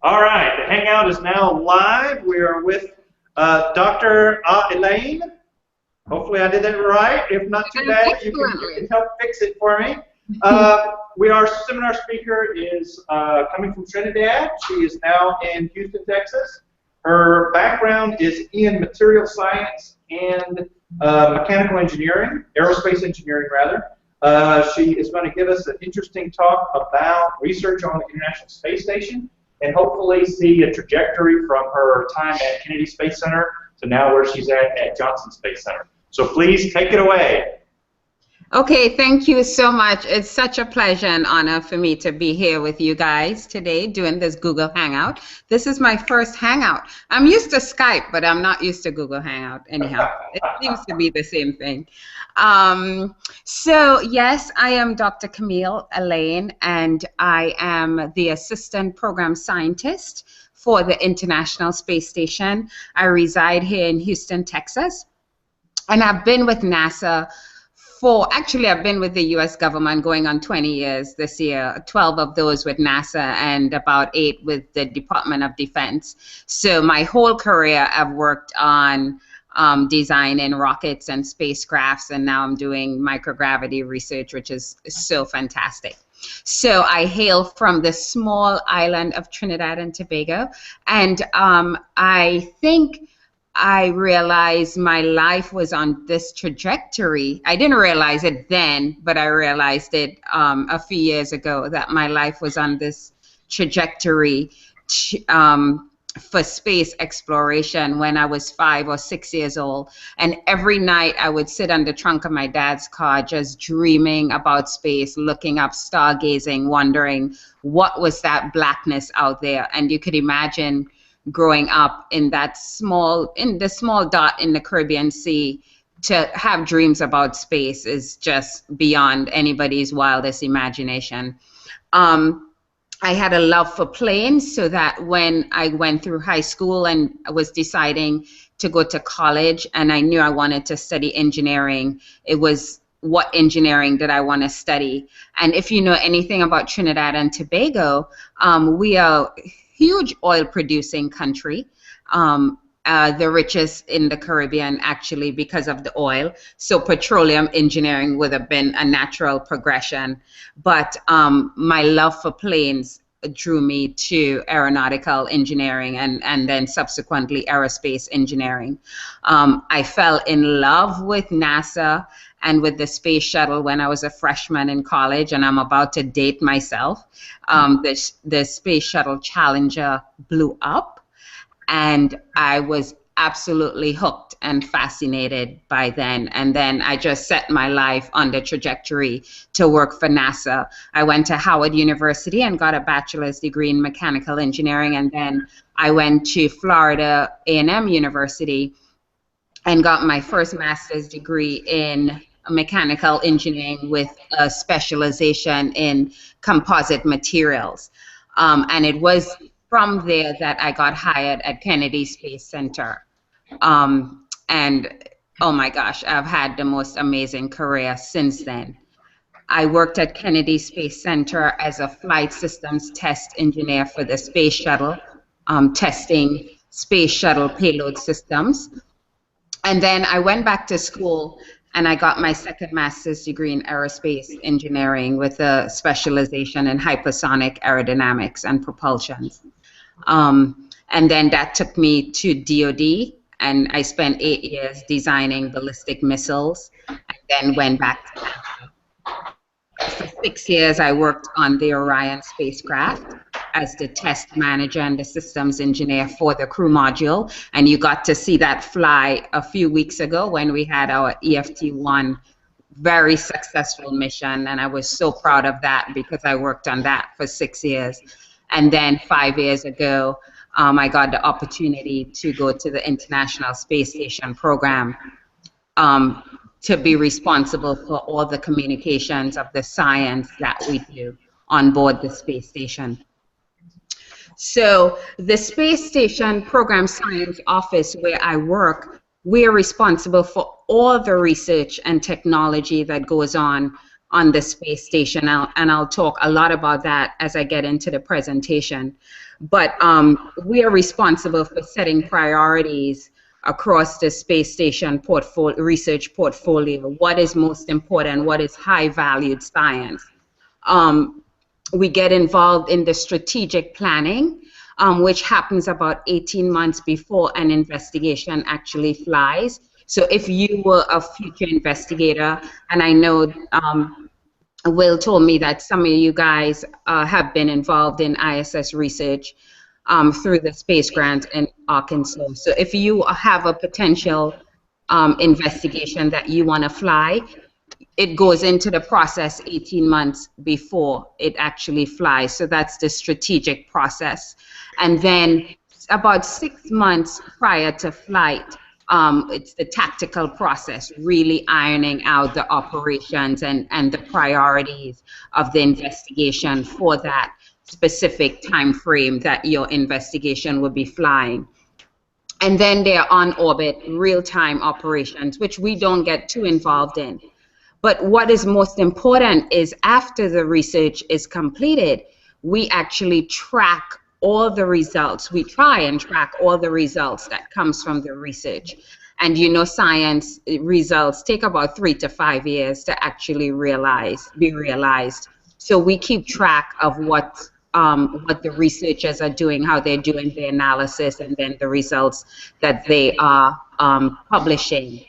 All right, the Hangout is now live. We are with Dr. Alleyne. Hopefully I did that right. If not too bad, you can help fix it for me. Our seminar speaker is coming from Trinidad. She is now in Houston, Texas. Her background is in material science and mechanical engineering, aerospace engineering rather. She is going to give us an interesting talk about research on the International Space Station and hopefully see a trajectory from her time at Kennedy Space Center to now where she's at Johnson Space Center. So please take it away. Okay, thank you so much. It's such a pleasure and honor for me to be here with you guys today doing this Google Hangout. This is my first Hangout. I'm used to Skype, but I'm not used to Google Hangout anyhow. It seems to be the same thing. So yes, I am Dr. Camille Alleyne, and I am the Assistant Program Scientist for the International Space Station. I reside here in Houston, Texas, and I've been with NASA actually I've been with the US government going on 20 years this year, 12 of those with NASA and about 8 with the Department of Defense. So my whole career I've worked on designing rockets and spacecrafts, and now I'm doing microgravity research, which is so fantastic. So I hail from the small island of Trinidad and Tobago, and I think I realized my life was on this trajectory. I didn't realize it then, but I realized it a few years ago that my life was on this trajectory for space exploration when I was 5 or 6 years old. And every night I would sit on the trunk of my dad's car just dreaming about space, looking up, stargazing, wondering what was that blackness out there. And you could imagine growing up in the small dot in the Caribbean Sea, to have dreams about space is just beyond anybody's wildest imagination. I had a love for planes, so that when I went through high school and I was deciding to go to college and I knew I wanted to study engineering, it was what engineering did I want to study? And if you know anything about Trinidad and Tobago, we are huge oil producing country, the richest in the Caribbean actually because of the oil. So petroleum engineering would have been a natural progression. But my love for planes drew me to aeronautical engineering and then subsequently aerospace engineering. I fell in love with NASA and with the space shuttle when I was a freshman in college, and I'm about to date myself. The space shuttle Challenger blew up, and I was absolutely hooked and fascinated by then. And then I just set my life on the trajectory to work for NASA. I went to Howard University and got a bachelor's degree in mechanical engineering, and then I went to Florida A&M University and got my first master's degree in mechanical engineering with a specialization in composite materials. And it was from there that I got hired at Kennedy Space Center. And oh my gosh, I've had the most amazing career since then. I worked at Kennedy Space Center as a flight systems test engineer for the space shuttle, testing space shuttle payload systems. And then I went back to school and I got my second master's degree in aerospace engineering with a specialization in hypersonic aerodynamics and propulsion. And then that took me to DOD, and I spent 8 years designing ballistic missiles, and then went back to NASA. For 6 years, I worked on the Orion spacecraft as the test manager and the systems engineer for the crew module. And you got to see that fly a few weeks ago when we had our EFT-1 very successful mission. And I was so proud of that because I worked on that for 6 years. And then 5 years ago, I got the opportunity to go to the International Space Station program to be responsible for all the communications of the science that we do on board the space station. So the Space Station Program Science Office where I work, we are responsible for all the research and technology that goes on on the space station, and I'll talk a lot about that as I get into the presentation. But we are responsible for setting priorities across the space station research portfolio. What is most important? What is high-valued science? We get involved in the strategic planning, which happens about 18 months before an investigation actually flies. So if you were a future investigator, and I know Will told me that some of you guys have been involved in ISS research through the space grant in Arkansas. So if you have a potential investigation that you want to fly, it goes into the process 18 months before it actually flies. So that's the strategic process. And then about 6 months prior to flight, it's the tactical process, really ironing out the operations and the priorities of the investigation for that specific time frame that your investigation will be flying. And then they're on orbit, real-time operations, which we don't get too involved in. But what is most important is after the research is completed, we actually track all the results. We try and track all the results that comes from the research. And you know, science results take about 3 to 5 years to actually be realized. So we keep track of what the researchers are doing, how they're doing the analysis, and then the results that they are publishing.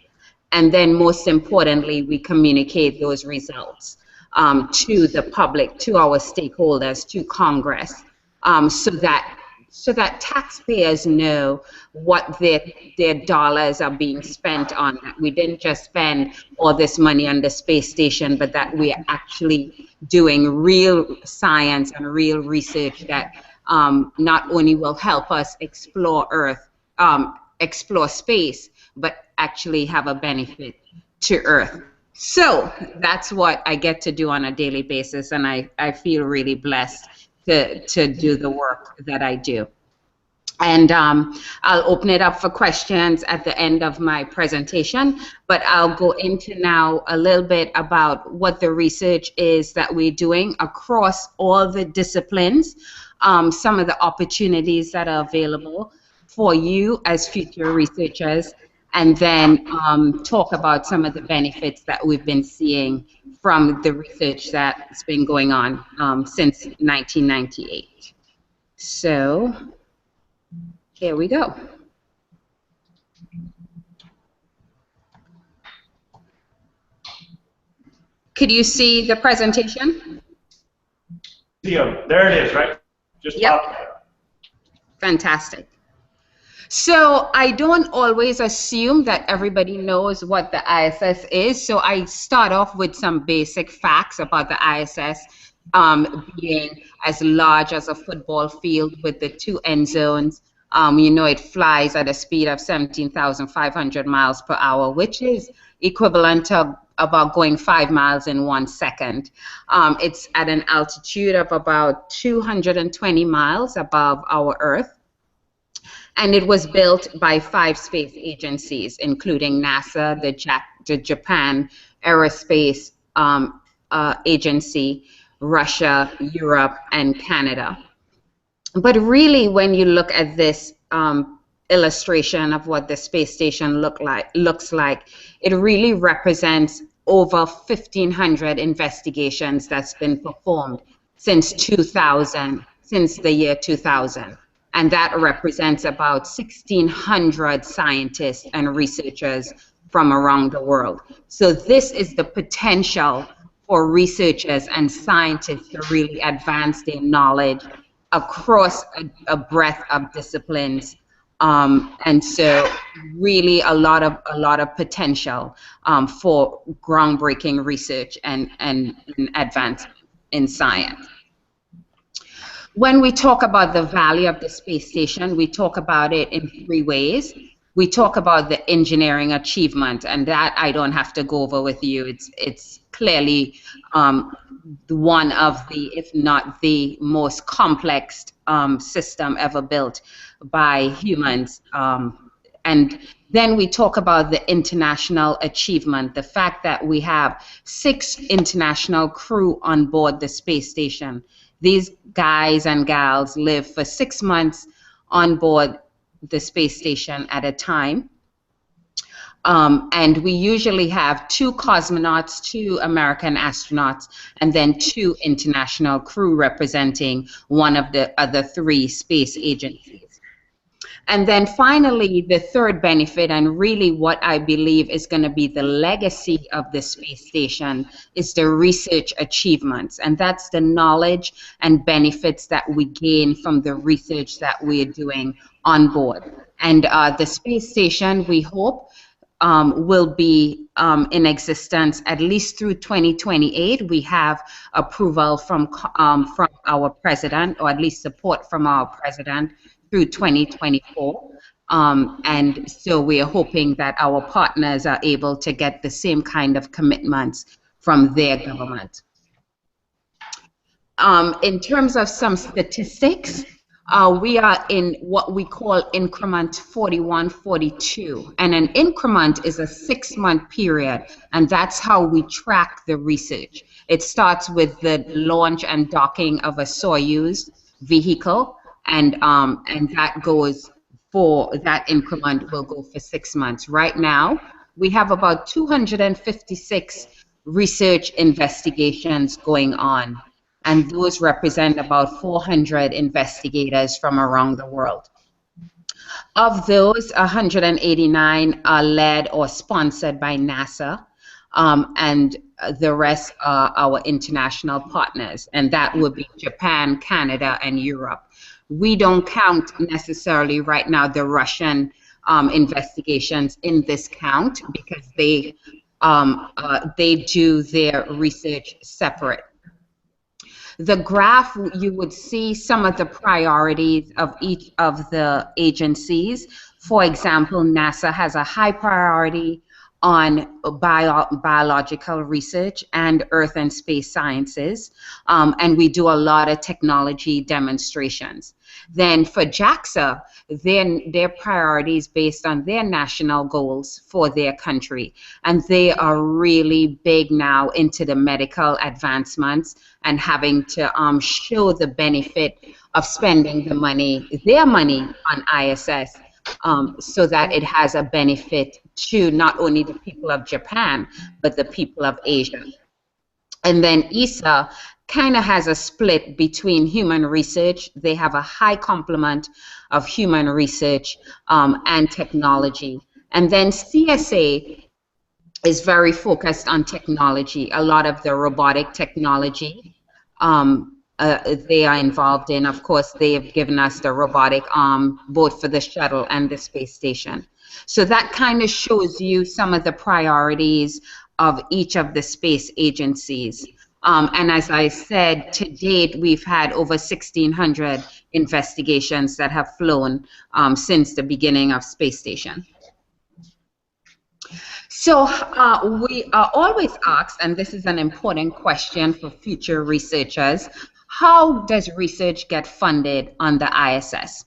And then most importantly, we communicate those results to the public, to our stakeholders, to Congress, so that taxpayers know what their dollars are being spent on. We didn't just spend all this money on the space station, but that we are actually doing real science and real research that not only will help us explore Earth, explore space, but actually have a benefit to Earth. So that's what I get to do on a daily basis, and I feel really blessed to do the work that I do. And I'll open it up for questions at the end of my presentation, but I'll go into now a little bit about what the research is that we're doing across all the disciplines, some of the opportunities that are available for you as future researchers, and then talk about some of the benefits that we've been seeing from the research that's been going on since 1998. So here we go. Could you see the presentation? There it is, right? Just yep. Popped out. Fantastic. So I don't always assume that everybody knows what the ISS is. So I start off with some basic facts about the ISS being as large as a football field with the 2 end zones. You know, it flies at a speed of 17,500 miles per hour, which is equivalent to about going 5 miles in 1 second. It's at an altitude of about 220 miles above our Earth. And it was built by 5 space agencies, including NASA, the Japan Aerospace Agency, Russia, Europe, and Canada. But really, when you look at this illustration of what the space station looks like, it really represents over 1,500 investigations that's been performed since 2000, since the year 2000. And that represents about 1,600 scientists and researchers from around the world. So this is the potential for researchers and scientists to really advance their knowledge across a breadth of disciplines, and so really a lot of potential for groundbreaking research and advancement in science. When we talk about the value of the space station, we talk about it in 3 ways. We talk about the engineering achievement, and that I don't have to go over with you. It's clearly one of the, if not the most complex system ever built by humans. And Then we talk about the international achievement, the fact that we have 6 international crew on board the space station. These guys and gals live for 6 months on board the space station at a time. And we usually have 2 cosmonauts, 2 American astronauts, and then 2 international crew representing one of the other 3 space agencies. And then finally, the third benefit, and really what I believe is going to be the legacy of the space station, is the research achievements. And that's the knowledge and benefits that we gain from the research that we are doing on board. And the space station, we hope, will be in existence at least through 2028. We have approval from our president, or at least support from our president, through 2024. And so we are hoping that our partners are able to get the same kind of commitments from their government. In terms of some statistics, we are in what we call increment 4142, and an increment is a 6-month period, and that's how we track the research. It starts with the launch and docking of a Soyuz vehicle, and that goes for, that increment will go for 6 months. Right now, we have about 256 research investigations going on, and those represent about 400 investigators from around the world. Of those, 189 are led or sponsored by NASA, and the rest are our international partners, and that would be Japan, Canada, and Europe. We don't count necessarily right now the Russian investigations in this count, because they do their research separate. The graph, you would see some of the priorities of each of the agencies. For example, NASA has a high priority on biological research and earth and space sciences, and we do a lot of technology demonstrations. Then for JAXA, their priorities based on their national goals for their country, and they are really big now into the medical advancements and having to show the benefit of spending the money, their money, on ISS, so that it has a benefit to not only the people of Japan, but the people of Asia. And then ESA kind of has a split between human research. They have a high complement of human research and technology. And then CSA is very focused on technology. A lot of the robotic technology they are involved in. Of course, they have given us the robotic arm, both for the shuttle and the space station. So that kind of shows you some of the priorities of each of the space agencies. And as I said, to date, we've had over 1,600 investigations that have flown since the beginning of space station. So we are always asked, and this is an important question for future researchers, how does research get funded on the ISS?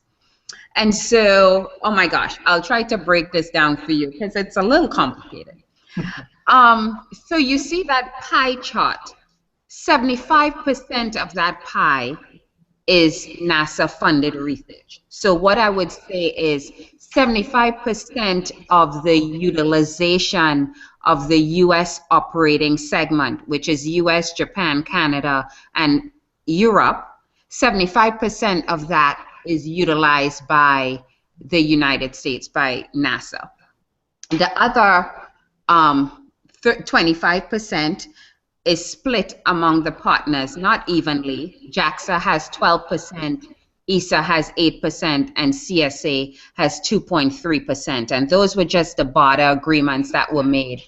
And so, oh my gosh, I'll try to break this down for you because it's a little complicated. So you see that pie chart. 75% of that pie is NASA-funded research. So what I would say is 75% of the utilization of the U.S. operating segment, which is U.S., Japan, Canada, and Europe, 75% of that is utilized by the United States, by NASA. The other 25% is split among the partners, not evenly. JAXA has 12%, ESA has 8%, and CSA has 2.3%. And those were just the barter agreements that were made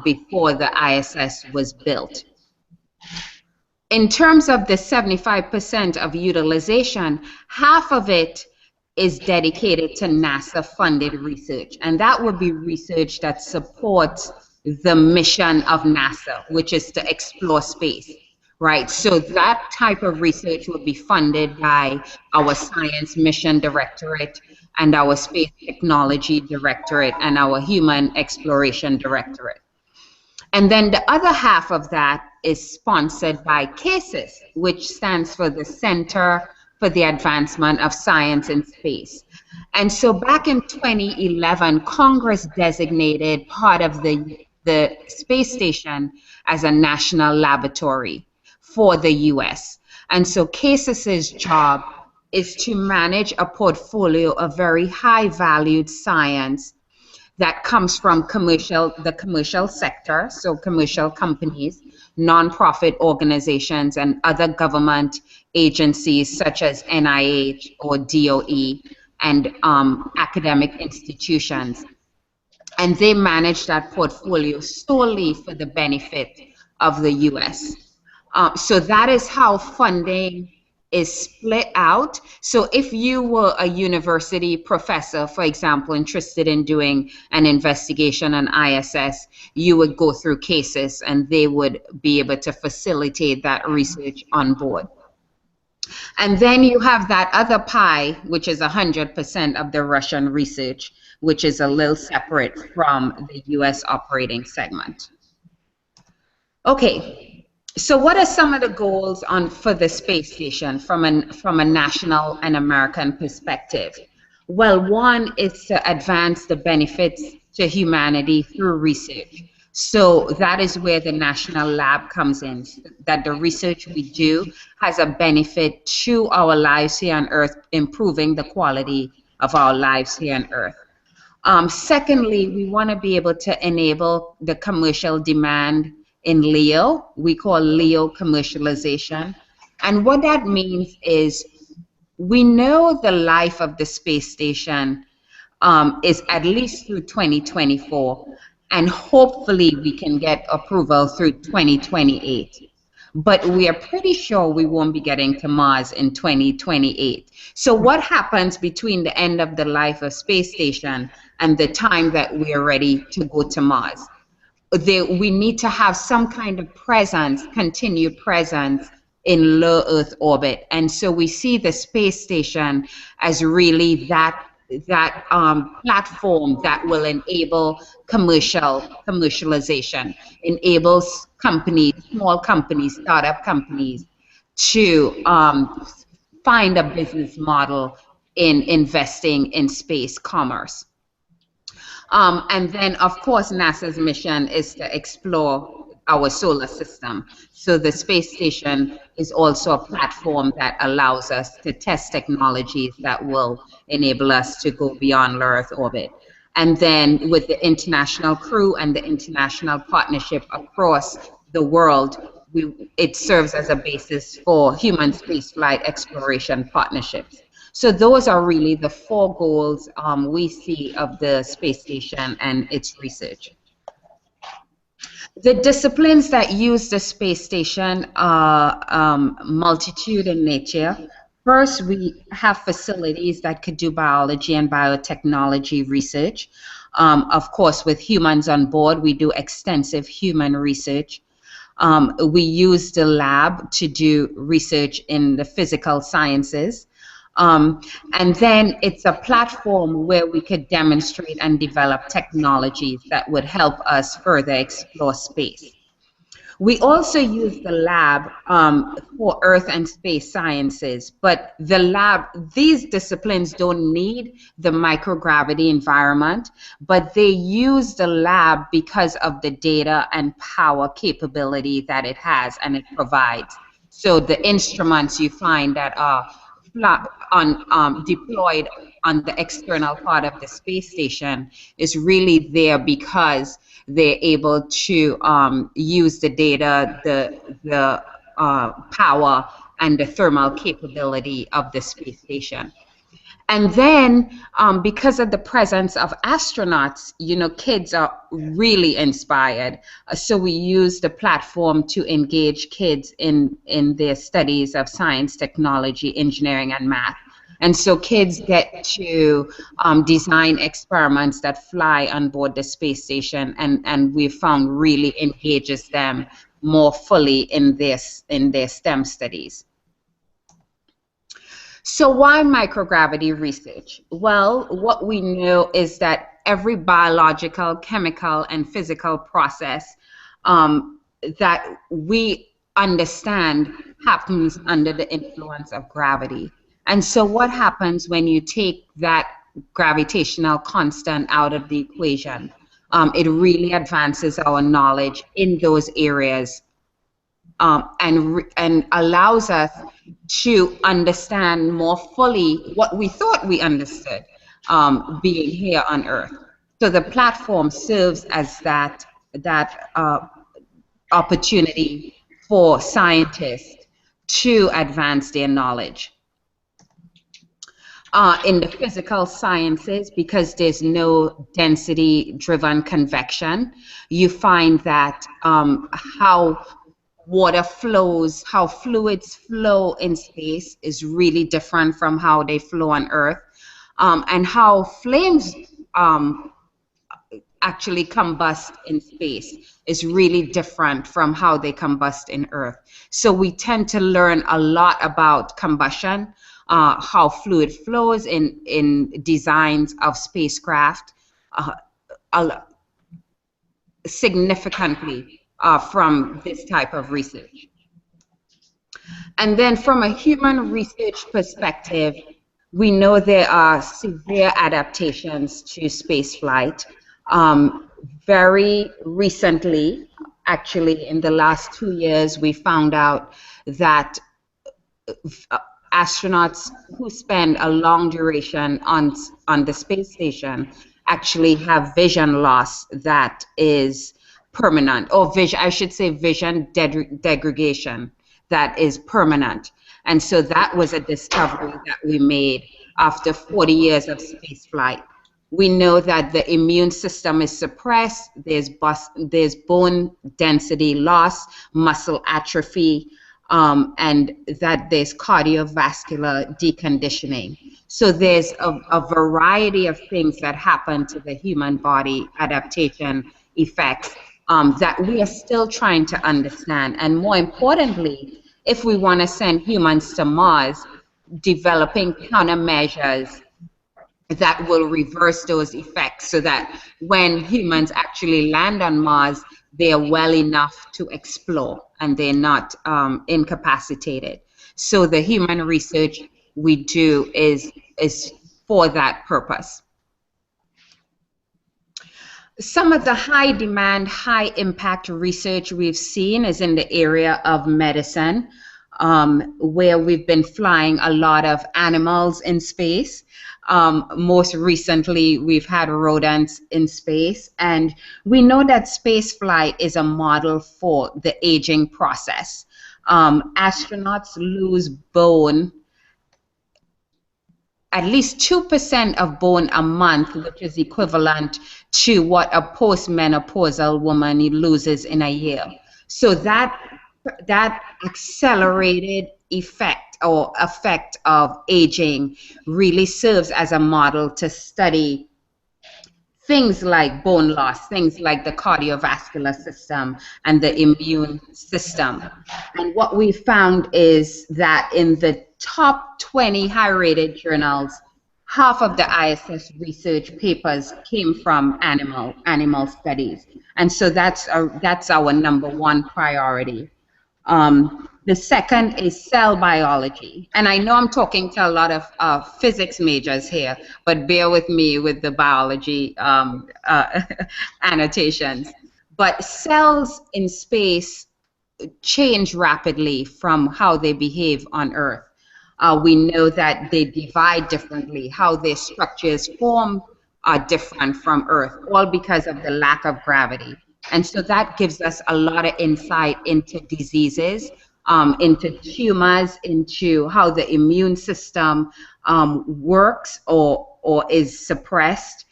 before the ISS was built. In terms of the 75% of utilization, half of it is dedicated to NASA-funded research, and that would be research that supports the mission of NASA, which is to explore space. right? So that type of research will be funded by our Science Mission Directorate and our Space Technology Directorate and our Human Exploration Directorate. And then the other half of that is sponsored by CASIS, which stands for the Center for the Advancement of Science in Space. And so back in 2011, Congress designated part of the space station as a national laboratory for the US. And so CASIS's job is to manage a portfolio of very high valued science that comes from the commercial sector, so commercial companies, nonprofit organizations, and other government agencies such as NIH or DOE, and academic institutions. And they manage that portfolio solely for the benefit of the US. So that is how funding is split out. So if you were a university professor, for example, interested in doing an investigation on ISS, you would go through CASIS and they would be able to facilitate that research on board. And then you have that other pie, which is 100% of the Russian research, which is a little separate from the US operating segment. Okay. So what are some of the goals for the space station from a national and American perspective? Well, one is to advance the benefits to humanity through research. So that is where the national lab comes in, that the research we do has a benefit to our lives here on Earth, improving the quality of our lives here on Earth. Secondly, we want to be able to enable the commercial demand in LEO. We call LEO commercialization. And what that means is we know the life of the space station is at least through 2024, and hopefully we can get approval through 2028. But we are pretty sure we won't be getting to Mars in 2028. So what happens between the end of the life of space station and the time that we are ready to go to Mars? We need to have some kind of presence, continued presence in low Earth orbit. And so we see the space station as really that platform that will enable commercialization, enables companies, small companies, startup companies to find a business model in investing in space commerce. And then, of course, NASA's mission is to explore our solar system. So the space station is also a platform that allows us to test technologies that will enable us to go beyond low Earth orbit. And then with the international crew and the international partnership across the world, it serves as a basis for human spaceflight exploration partnerships. So those are really the 4 goals we see of the space station and its research. The disciplines that use the space station are multitude in nature. First, we have facilities that could do biology and biotechnology research. Of course, with humans on board, we do extensive human research. We use the lab to do research in the physical sciences. And then it's a platform where we could demonstrate and develop technologies that would help us further explore space. We also use the lab for Earth and space sciences, but the lab, these disciplines don't need the microgravity environment, but they use the lab because of the data and power capability that it has and it provides. So the instruments you find that are deployed on the external part of the space station is really there because they're able to use the data, the power, and the thermal capability of the space station. And then, because of the presence of astronauts, you know, kids are really inspired. So we use the platform to engage kids in their studies of science, technology, engineering, and math. And so kids get to design experiments that fly on board the space station, and we've found really engages them more fully in their STEM studies. So why microgravity research? Well, what we know is that every biological, chemical, and physical process that we understand happens under the influence of gravity. And so what happens when you take that gravitational constant out of the equation? It really advances our knowledge in those areas and allows us to understand more fully what we thought we understood being here on Earth. So the platform serves as that opportunity for scientists to advance their knowledge. In the physical sciences, because there's no density-driven convection, you find that how water flows, how fluids flow in space is really different from how they flow on Earth, and how flames actually combust in space is really different from how they combust in Earth. So we tend to learn a lot about combustion, how fluid flows in designs of spacecraft significantly from this type of research. And then from a human research perspective, we know there are severe adaptations to spaceflight. Very recently, actually in the last 2 years, we found out that astronauts who spend a long duration on the space station actually have vision loss that is permanent, or vision, I should say vision degradation that is permanent. And so that was a discovery that we made after 40 years of space flight. We know that the immune system is suppressed, there's bone density loss, muscle atrophy, and that there's cardiovascular deconditioning. So there's a variety of things that happen to the human body, adaptation effects, that we are still trying to understand. And more importantly, if we want to send humans to Mars, developing countermeasures that will reverse those effects so that when humans actually land on Mars, they're well enough to explore and they're not incapacitated. So the human research we do is for that purpose. Some of the high demand, high impact research we've seen is in the area of medicine, where we've been flying a lot of animals in space. Most recently, we've had rodents in space, and we know that space flight is a model for the aging process. Astronauts lose bone, at least 2% of bone a month, which is equivalent to what a postmenopausal woman loses in a year. So that accelerated effect of aging really serves as a model to study things like bone loss, things like the cardiovascular system and the immune system. And what we found is that in the top 20 high-rated journals, half of the ISS research papers came from animal studies. And so that's our number one priority. The second is cell biology. And I know I'm talking to a lot of physics majors here, but bear with me with the biology annotations. But cells in space change rapidly from how they behave on Earth. We know that they divide differently, how their structures form are different from Earth, all because of the lack of gravity. And so that gives us a lot of insight into diseases, into tumors, into how the immune system works or is suppressed.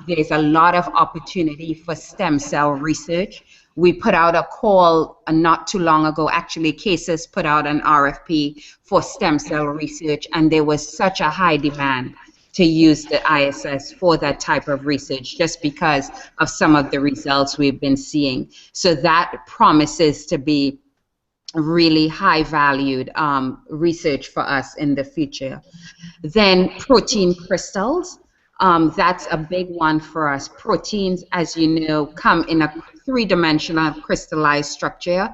There's a lot of opportunity for stem cell research. We put out a call not too long ago, actually Cases put out an RFP for stem cell research, and there was such a high demand. to use the ISS for that type of research, just because of some of the results we've been seeing. So that promises to be really high valued research for us in the future. Then protein crystals, that's a big one for us. Proteins, as you know, come in a three-dimensional crystallized structure.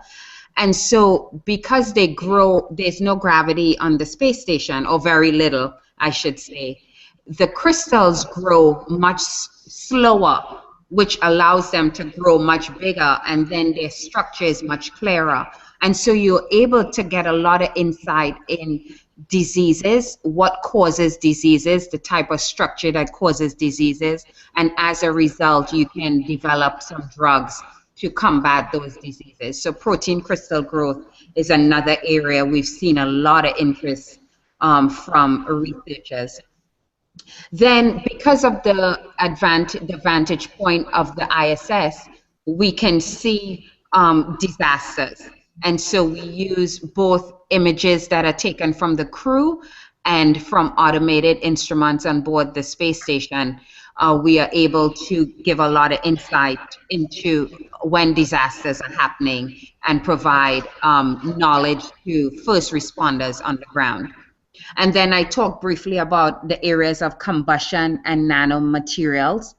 And so because they grow, there's no gravity on the space station, or very little, I should say. The crystals grow much slower, which allows them to grow much bigger, and then their structure is much clearer. And so you're able to get a lot of insight in diseases, what causes diseases, the type of structure that causes diseases, and as a result, you can develop some drugs to combat those diseases. So protein crystal growth is another area we've seen a lot of interest from researchers. Then, because of the vantage point of the ISS, we can see disasters. And so we use both images that are taken from the crew and from automated instruments on board the space station. We are able to give a lot of insight into when disasters are happening and provide knowledge to first responders on the ground. And then I talked briefly about the areas of combustion and nanomaterials,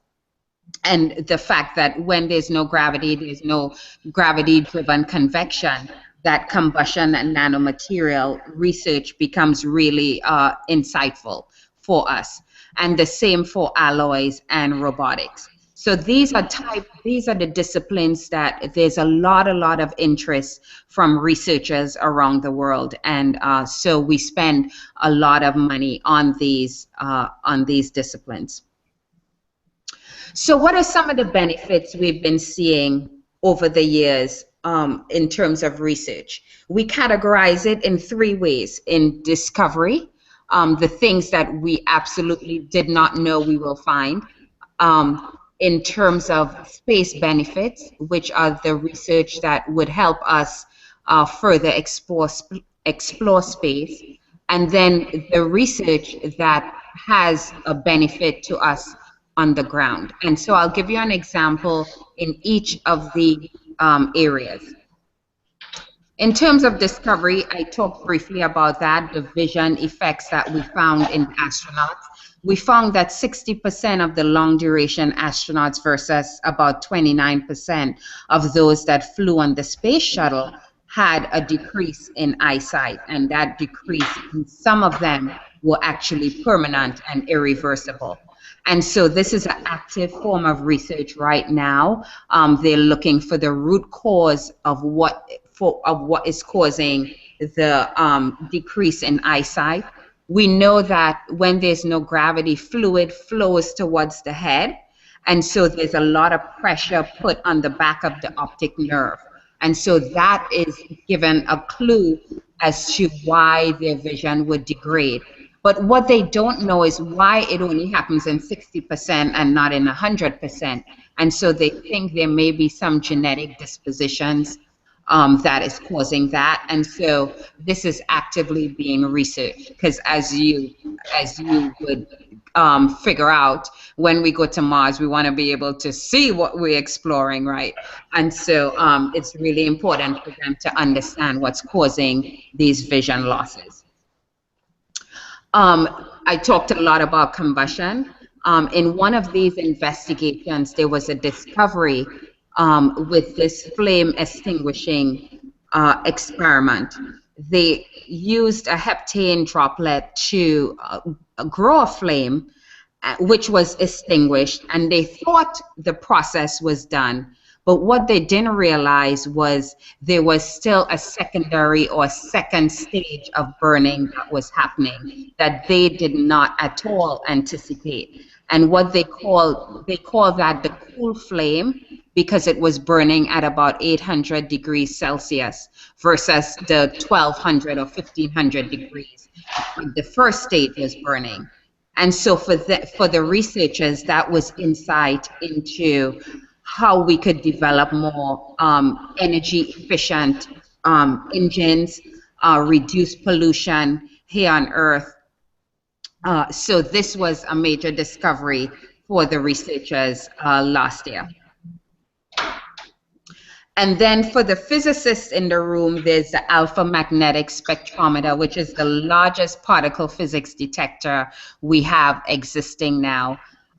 and the fact that when there's no gravity-driven convection, that combustion and nanomaterial research becomes really insightful for us. And the same for alloys and robotics. So these are the disciplines that there's a lot of interest from researchers around the world, and so we spend a lot of money on these disciplines. So what are some of the benefits we've been seeing over the years in terms of research? We categorize it in three ways: in discovery, the things that we absolutely did not know we will find. In terms of space benefits, which are the research that would help us further explore space, and then the research that has a benefit to us on the ground. And so I'll give you an example in each of the areas. In terms of discovery, I talked briefly about that, the vision effects that we found in astronauts. We found that 60% of the long duration astronauts versus about 29% of those that flew on the space shuttle had a decrease in eyesight, and that decrease in some of them were actually permanent and irreversible. And so this is an active form of research right now. They're looking for the root cause of what is causing the decrease in eyesight. We know that when there's no gravity, fluid flows towards the head, and so there's a lot of pressure put on the back of the optic nerve. And so that is given a clue as to why their vision would degrade. But what they don't know is why it only happens in 60% and not in 100%. And so they think there may be some genetic dispositions that is causing that. And so this is actively being researched, because as you would figure out, when we go to Mars, we want to be able to see what we're exploring, right? And so it's really important for them to understand what's causing these vision losses. I talked a lot about combustion. In one of these investigations, there was a discovery with this flame extinguishing experiment. They used a heptane droplet to grow a flame, which was extinguished, and they thought the process was done. But what they didn't realize was there was still a secondary or second stage of burning that was happening that they did not at all anticipate. And what they call that the cool flame, because it was burning at about 800 degrees Celsius versus the 1200 or 1500 degrees the first stage was burning. And so for the researchers, that was insight into how we could develop more energy efficient engines, reduce pollution here on Earth, So this was a major discovery for the researchers last year. And then for the physicists in the room, there's the alpha magnetic spectrometer, which is the largest particle physics detector we have existing now.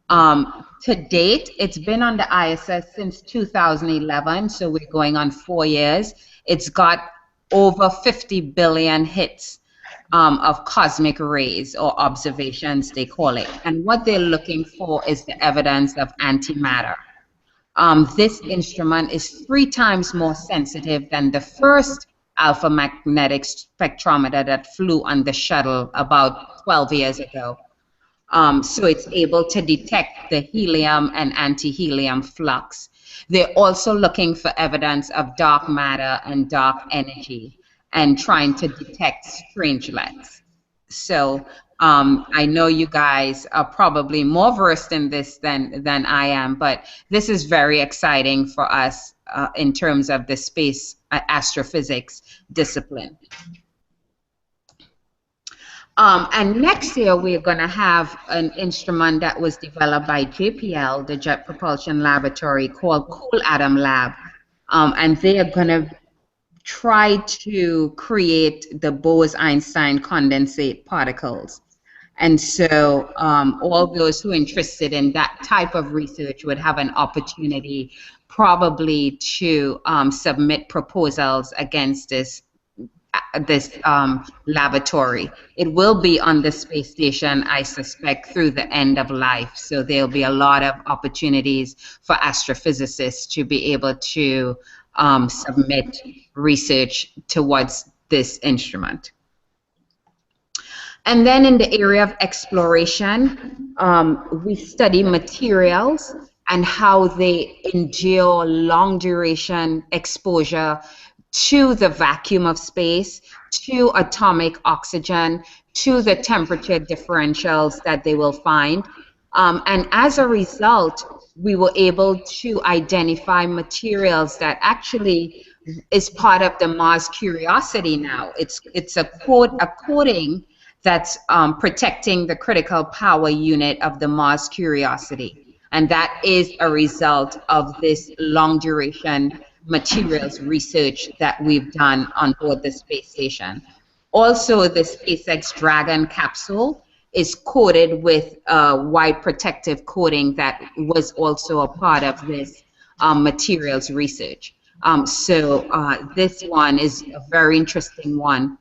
To date, it's been on the ISS since 2011, so we're going on 4 years. It's got over 50 billion hits of cosmic rays, or observations, they call it. And what they're looking for is the evidence of antimatter. This instrument is 3 times more sensitive than the first alpha magnetic spectrometer that flew on the shuttle about 12 years ago. So it's able to detect the helium and anti-helium flux. They're also looking for evidence of dark matter and dark energy, and trying to detect strangelets. So I know you guys are probably more versed in this than I am, but this is very exciting for us in terms of the space astrophysics discipline. And next year, we're going to have an instrument that was developed by JPL, the Jet Propulsion Laboratory, called Cool Atom Lab. And they are going to try to create the Bose-Einstein condensate particles. And so all those who are interested in that type of research would have an opportunity probably to submit proposals against this laboratory. It will be on the space station, I suspect, through the end of life. So there'll be a lot of opportunities for astrophysicists to be able to submit research towards this instrument. And then in the area of exploration, we study materials and how they endure long duration exposure to the vacuum of space, to atomic oxygen, to the temperature differentials that they will find. And as a result, we were able to identify materials that actually is part of the Mars Curiosity now. It's a coating that's protecting the critical power unit of the Mars Curiosity. And that is a result of this long duration materials research that we've done on board the space station. Also, the SpaceX Dragon capsule is coated with a wide protective coating that was also a part of this materials research. So this one is a very interesting one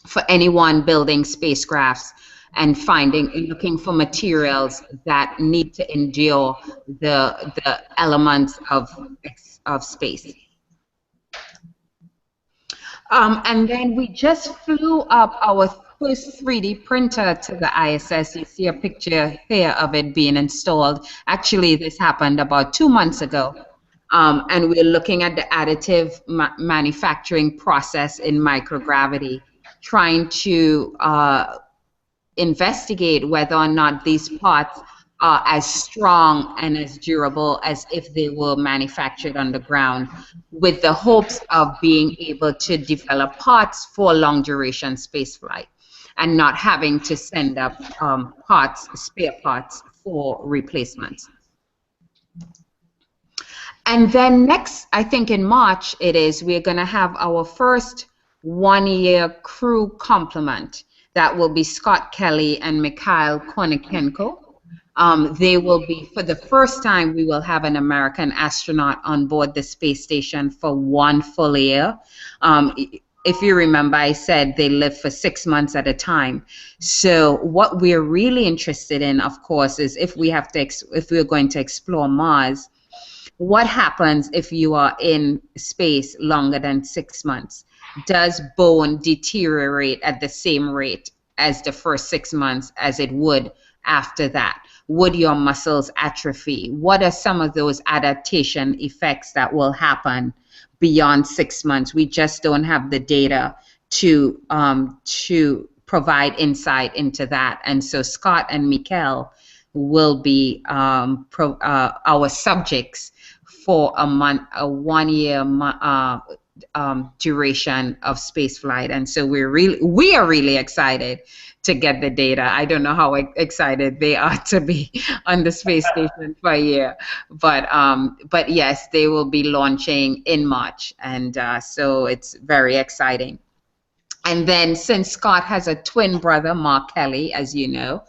for anyone building spacecrafts and looking for materials that need to endure the elements of space. And then we just flew up our first 3D printer to the ISS. You see a picture here of it being installed. Actually, this happened about 2 months ago. And we're looking at the additive manufacturing process in microgravity, trying to investigate whether or not these parts are as strong and as durable as if they were manufactured on the ground, with the hopes of being able to develop parts for long duration spaceflight and not having to send up spare parts for replacements. And then next, I think in March we're going to have our first 1-year crew complement. That will be Scott Kelly and Mikhail Kornikenko. They will be, for the first time, we will have an American astronaut on board the space station for 1 full year. If you remember, I said they live for 6 months at a time. So what we're really interested in, of course, is if we're going to explore Mars, what happens if you are in space longer than 6 months? Does bone deteriorate at the same rate as the first 6 months as it would after that? Would your muscles atrophy? What are some of those adaptation effects that will happen beyond 6 months? We just don't have the data to provide insight into that. And so Scott and Mikhail will be our subjects for a 1 year duration of space flight. And so we are really excited to get the data. I don't know how excited they are to be on the space station for a year, but yes, they will be launching in March, and so it's very exciting. And then since Scott has a twin brother, Mark Kelly, as you know,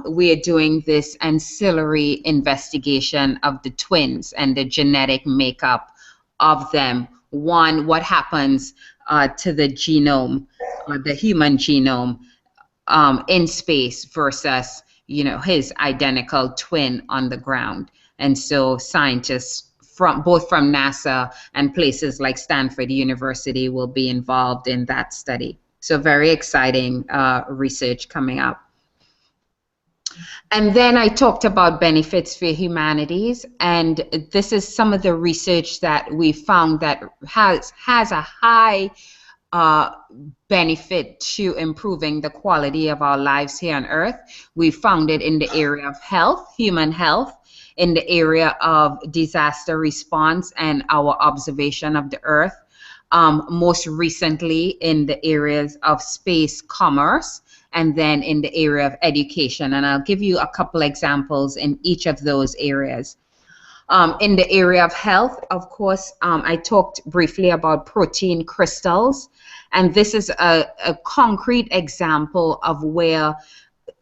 we are doing this ancillary investigation of the twins and the genetic makeup of them. One, what happens to the genome, the human genome, in space versus, his identical twin on the ground. And so scientists from both from NASA and places like Stanford University will be involved in that study. So very exciting research coming up. And then I talked about benefits for humanities, and this is some of the research that we found that has a high benefit to improving the quality of our lives here on Earth. We found it in the area of health, human health, in the area of disaster response and our observation of the Earth. Most recently in the areas of space commerce, and then in the area of education. And I'll give you a couple examples in each of those areas. In the area of health, of course, I talked briefly about protein crystals. And this is a concrete example of where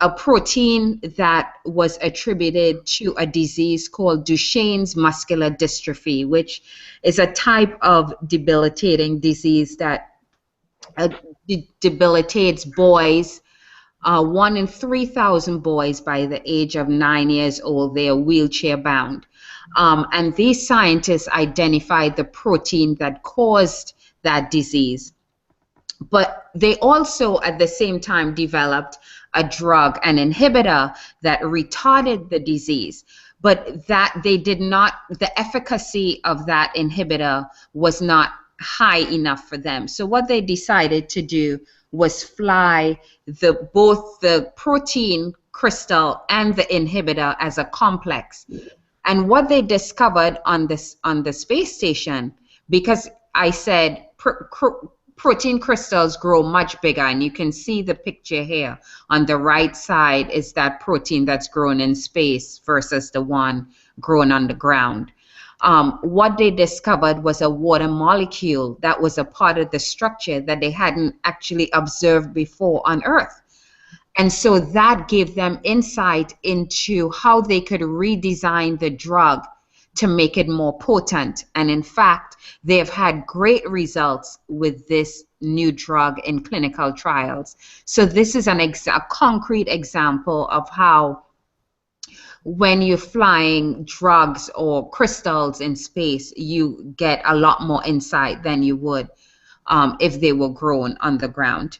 a protein that was attributed to a disease called Duchenne's muscular dystrophy, which is a type of debilitating disease that debilitates boys. 1 in 3,000 boys by the age of 9 years old, they are wheelchair bound. And these scientists identified the protein that caused that disease. But they also, at the same time, developed a drug, an inhibitor that retarded the disease. But that they did not, the efficacy of that inhibitor was not high enough for them. So what they decided to do was fly both the protein crystal and the inhibitor as a complex. And what they discovered on the space station, because I said protein crystals grow much bigger, and you can see the picture here. On the right side is that protein that's grown in space versus the one grown on the ground. What they discovered was a water molecule that was a part of the structure that they hadn't actually observed before on Earth. And so that gave them insight into how they could redesign the drug to make it more potent. And in fact, they have had great results with this new drug in clinical trials. So this is a concrete example of how when you're flying drugs or crystals in space, you get a lot more insight than you would if they were grown on the ground.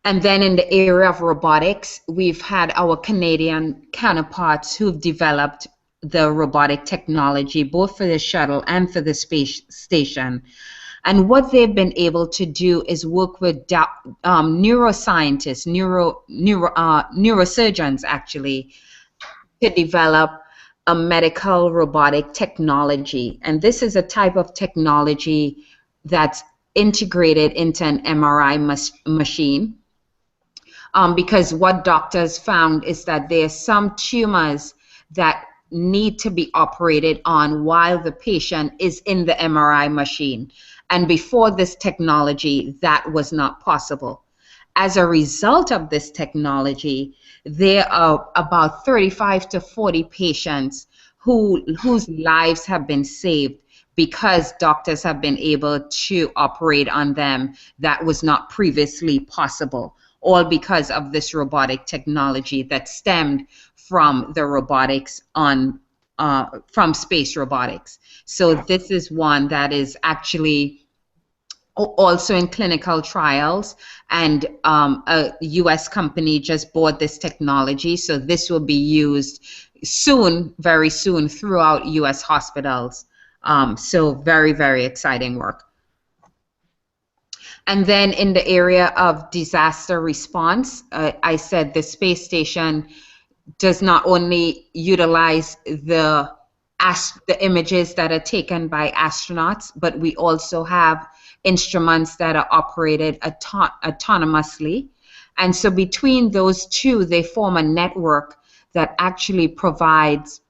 And then in the area of robotics, we've had our Canadian counterparts who've developed the robotic technology, both for the shuttle and for the space station. And what they've been able to do is work with neuroscientists, neurosurgeons actually, to develop a medical robotic technology. And this is a type of technology that's integrated into an MRI machine. Because what doctors found is that there are some tumors that need to be operated on while the patient is in the MRI machine. And before this technology, that was not possible. As a result of this technology, there are about 35 to 40 patients whose lives have been saved because doctors have been able to operate on them that was not previously possible, all because of this robotic technology that stemmed from the robotics from space robotics. So this is one that is actually also in clinical trials, and a US company just bought this technology. So this will be used soon, very soon, throughout US hospitals. So very, very exciting work. And then in the area of disaster response, I said the space station does not only utilize the the images that are taken by astronauts, but we also have instruments that are operated autonomously. And so between those two, they form a network that actually provides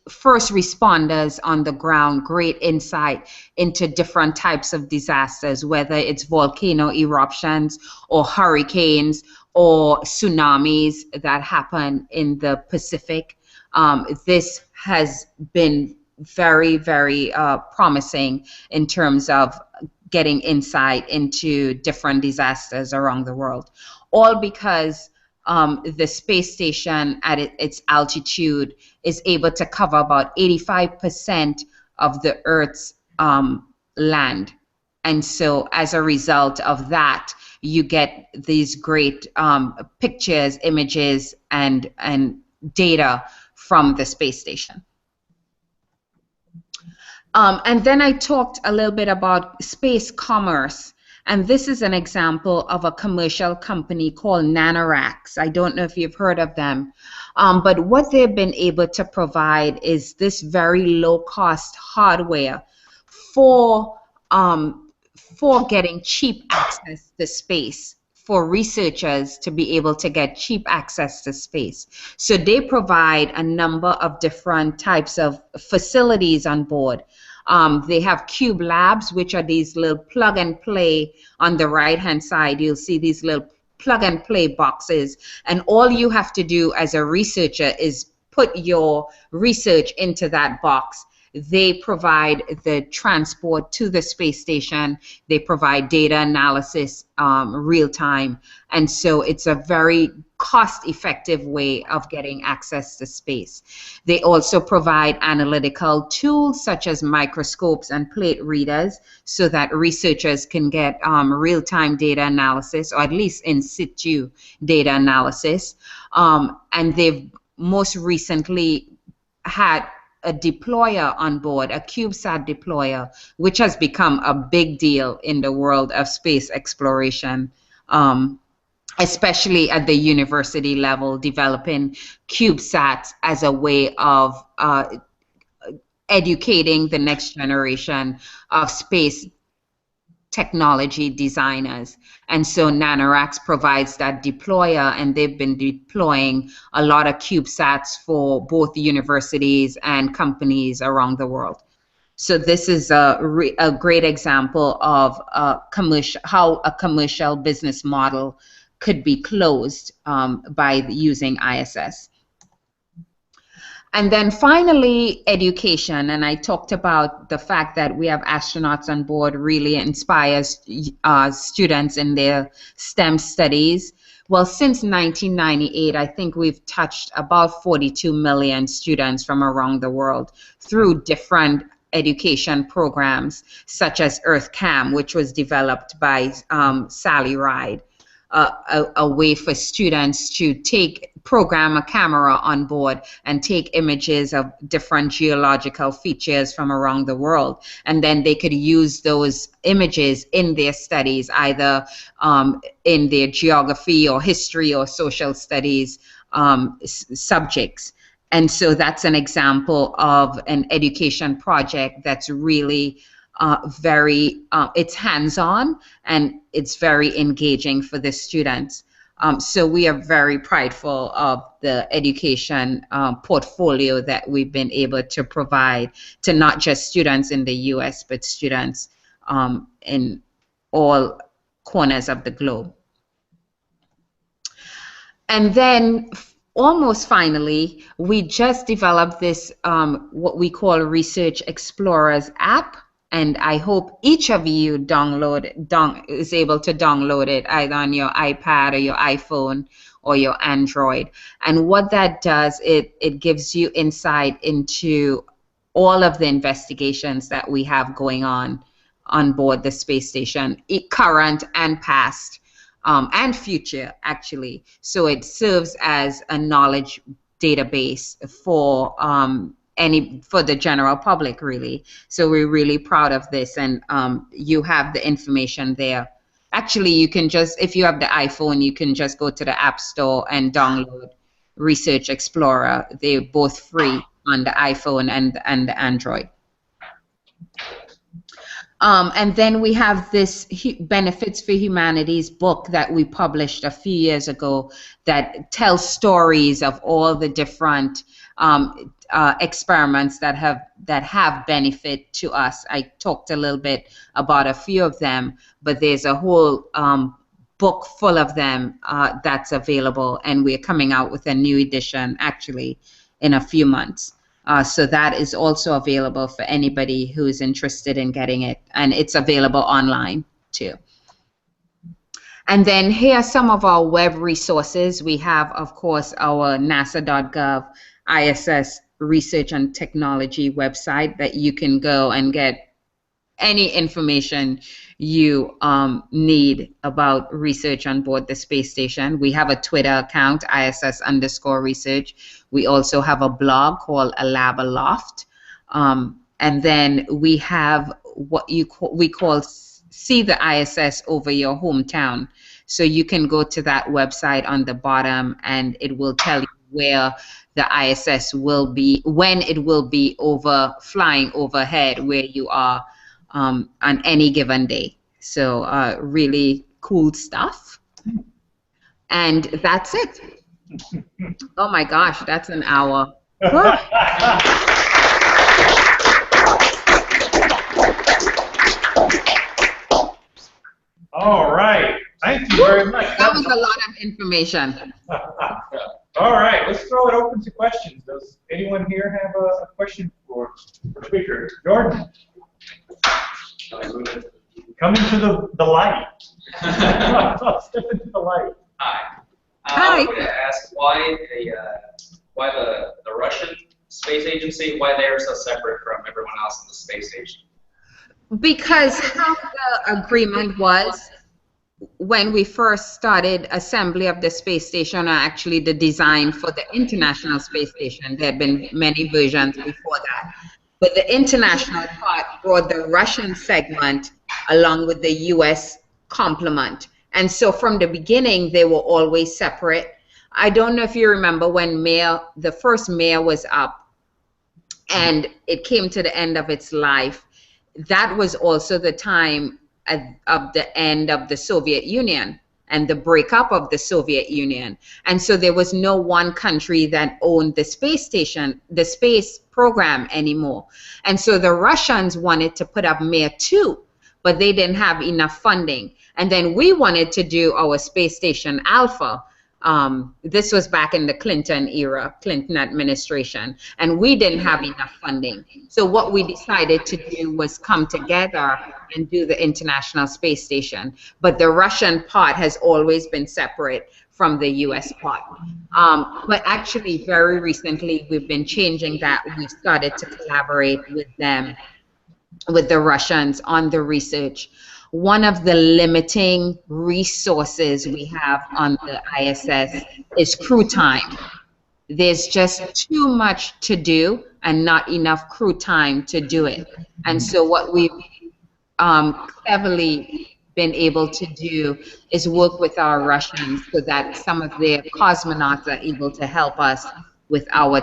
first responders on the ground great insight into different types of disasters, whether it's volcano eruptions or hurricanes or tsunamis that happen in the Pacific. This has been very, very promising in terms of getting insight into different disasters around the world, all because the space station at its altitude is able to cover about 85% of the Earth's land. And so as a result of that, you get these great pictures, images, and data from the space station. And then I talked a little bit about space commerce. And this is an example of a commercial company called Nanoracks. I don't know if you've heard of them. But what they've been able to provide is this very low-cost hardware for getting cheap access to space, for researchers to be able to get cheap access to space. So they provide a number of different types of facilities on board. They have cube labs, which are these little plug and play. On the right hand side, you'll see these little plug and play boxes, and all you have to do as a researcher is put your research into that box. They provide the transport to the space station. They provide data analysis real time. And so it's a very cost-effective way of getting access to space. They also provide analytical tools such as microscopes and plate readers so that researchers can get real-time data analysis, or at least in situ data analysis. And they've most recently had a deployer on board, a CubeSat deployer, which has become a big deal in the world of space exploration, especially at the university level, developing CubeSats as a way of educating the next generation of space technology designers. And so Nanoracks provides that deployer, and they've been deploying a lot of CubeSats for both universities and companies around the world. So this is a great example of how a commercial business model could be closed by using ISS. And then finally, education. And I talked about the fact that we have astronauts on board really inspires students in their STEM studies. Well, since 1998, I think we've touched about 42 million students from around the world through different education programs, such as EarthCam, which was developed by Sally Ride. A way for students to program a camera on board and take images of different geological features from around the world. And then they could use those images in their studies, either in their geography or history or social studies subjects. And so that's an example of an education project that's really it's hands-on and it's very engaging for the students. So we are very prideful of the education portfolio that we've been able to provide to not just students in the US, but students in all corners of the globe. And then almost finally, we just developed this what we call Research Explorers app. And I hope each of you is able to download it either on your iPad or your iPhone or your Android. And what that does, it gives you insight into all of the investigations that we have going on board the space station, current and past, and future, actually. So it serves as a knowledge database for the general public, really. So we're really proud of this, and you have the information there. Actually, you can just, if you have the iPhone, you can just go to the App Store and download Research Explorer. They're both free. on the iPhone and the Android. And then we have this Benefits for Humanities book that we published a few years ago that tells stories of all the different experiments that have benefit to us. I talked a little bit about a few of them, but there's a whole book full of them that's available, and we're coming out with a new edition actually in a few months. So that is also available for anybody who is interested in getting it, and it's available online too. And then here are some of our web resources. We have, of course, our nasa.gov ISS Research and Technology website that you can go and get any information you need about research on board the space station. We have a Twitter account, ISS_research. We also have a blog called aloft. And then we have what we call See the ISS Over Your Hometown. So you can go to that website on the bottom, and it will tell you where the ISS will be, when it will be flying overhead where you are on any given day. So really cool stuff. And that's it. Oh my gosh, that's an hour. All right. Thank you very much. That was a lot of information. All right, let's throw it open to questions. Does anyone here have a question for speaker? Jordan? Come into the light. Step into the light. Hi. Hi. I wanted to ask why the Russian space agency, why they are so separate from everyone else in the space station? Because how the agreement was when we first started assembly of the space station, or actually the design for the International Space Station. There have been many versions before that. But the international part brought the Russian segment along with the US complement. And so from the beginning, they were always separate. I don't know if you remember when the first Mir was up and it came to the end of its life. That was also the time of the end of the Soviet Union and the breakup of the Soviet Union. And so there was no one country that owned the space station, the space program anymore. And so the Russians wanted to put up Mir 2, but they didn't have enough funding. And then we wanted to do our space station Alpha. This was back in the Clinton era, Clinton administration, and we didn't have enough funding. So what we decided to do was come together and do the International Space Station. But the Russian part has always been separate from the US part. But actually very recently we've been changing that. We started to collaborate with them, with the Russians, on the research. One of the limiting resources we have on the ISS is crew time. There's just too much to do and not enough crew time to do it. And so what we've cleverly been able to do is work with our Russians so that some of their cosmonauts are able to help us with our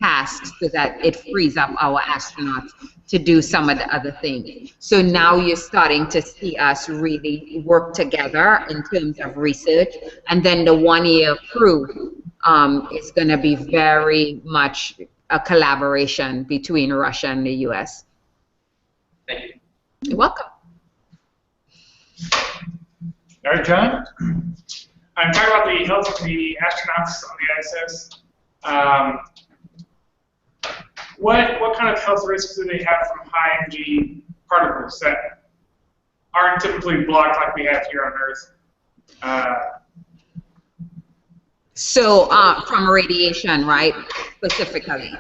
tasks, so that it frees up our astronauts to do some of the other things. So now you're starting to see us really work together in terms of research, and then the one-year crew is going to be very much a collaboration between Russia and the US. Thank you. You're welcome. All right, John? I'm talking about the health of the astronauts on the ISS. What kind of health risks do they have from high energy particles that aren't typically blocked like we have here on Earth? So from radiation, right, specifically.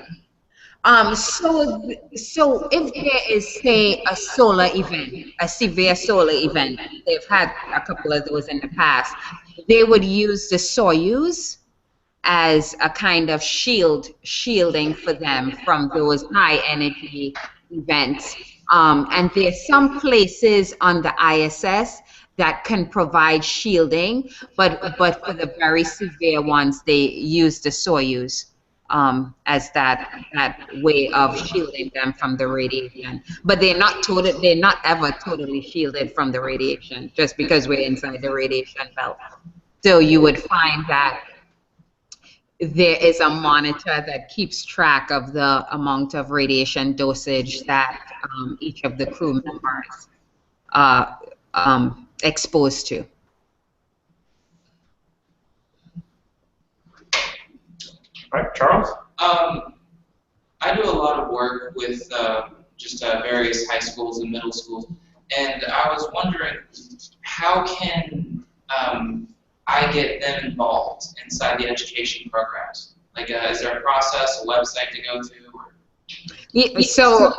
So if there is, say, a solar event, a severe solar event, they've had a couple of those in the past, they would use the Soyuz as a kind of shielding for them from those high energy events. And there's some places on the ISS that can provide shielding, but for the very severe ones, they use the Soyuz as that way of shielding them from the radiation. But they're not ever totally shielded from the radiation just because we're inside the radiation belt. So you would find that there is a monitor that keeps track of the amount of radiation dosage that each of the crew members are exposed to. All right, Charles? I do a lot of work with just various high schools and middle schools, and I was wondering, how can I get them involved inside the education programs? Like, is there a process, a website to go to? Or? Yeah, so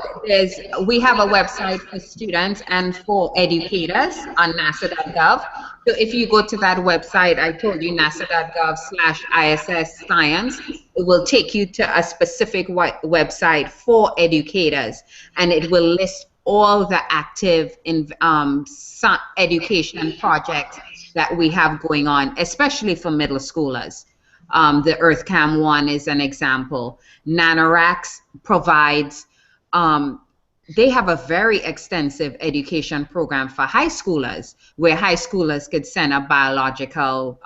we have a website for students and for educators on nasa.gov. So if you go to that website, I told you nasa.gov/ISS Science, it will take you to a specific website for educators, and it will list all the active education projects that we have going on, especially for middle schoolers. The EarthCam 1 is an example. NanoRacks provides, they have a very extensive education program for high schoolers, where high schoolers could send up biological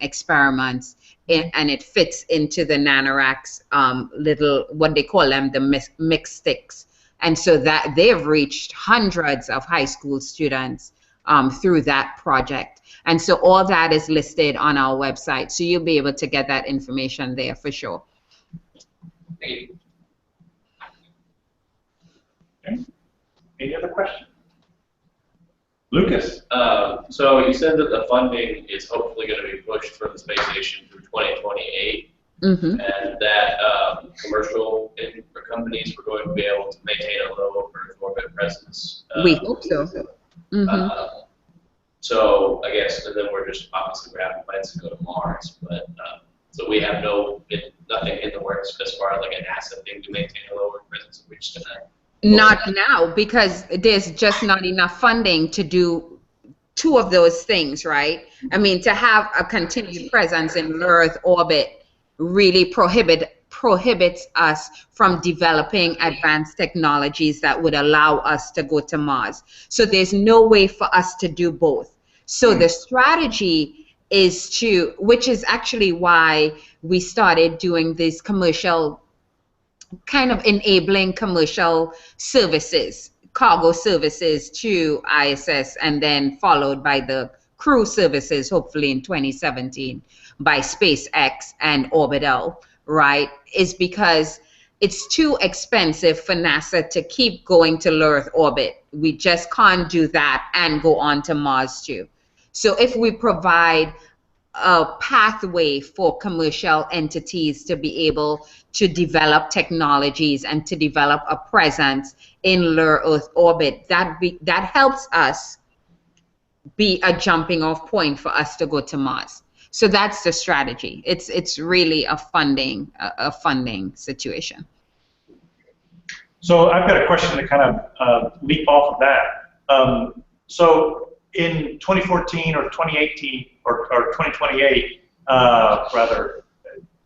experiments, and it fits into the NanoRacks little, what they call them, the mix sticks. And so that they've reached hundreds of high school students through that project. And so all that is listed on our website. So you'll be able to get that information there for sure. Thank you. Okay. Any other questions? Lucas? So you said that the funding is hopefully going to be pushed for the space station through 2028, and that commercial companies were going to be able to maintain a low Earth orbit presence. We hope so. So I guess, and then we're just obviously we're having plans to go to Mars, but so we have nothing in the works as far as like a NASA thing to maintain a low Earth presence. We're just gonna. Not now, because there's just not enough funding to do two of those things, right? I mean, to have a continued presence in low Earth orbit really prohibits us from developing advanced technologies that would allow us to go to Mars. So there's no way for us to do both. So the strategy is to, which is actually why we started doing these commercial, kind of enabling commercial services, cargo services to ISS, and then followed by the crew services, hopefully in 2017, by SpaceX and Orbital, right? Is because it's too expensive for NASA to keep going to low Earth orbit. We just can't do that and go on to Mars too. So if we provide a pathway for commercial entities to be able to develop technologies and to develop a presence in low Earth orbit, that helps us be a jumping off point for us to go to Mars. So that's the strategy. It's really a funding situation. So I've got a question to kind of leap off of that. So in 2014 or 2018 or 2028, rather,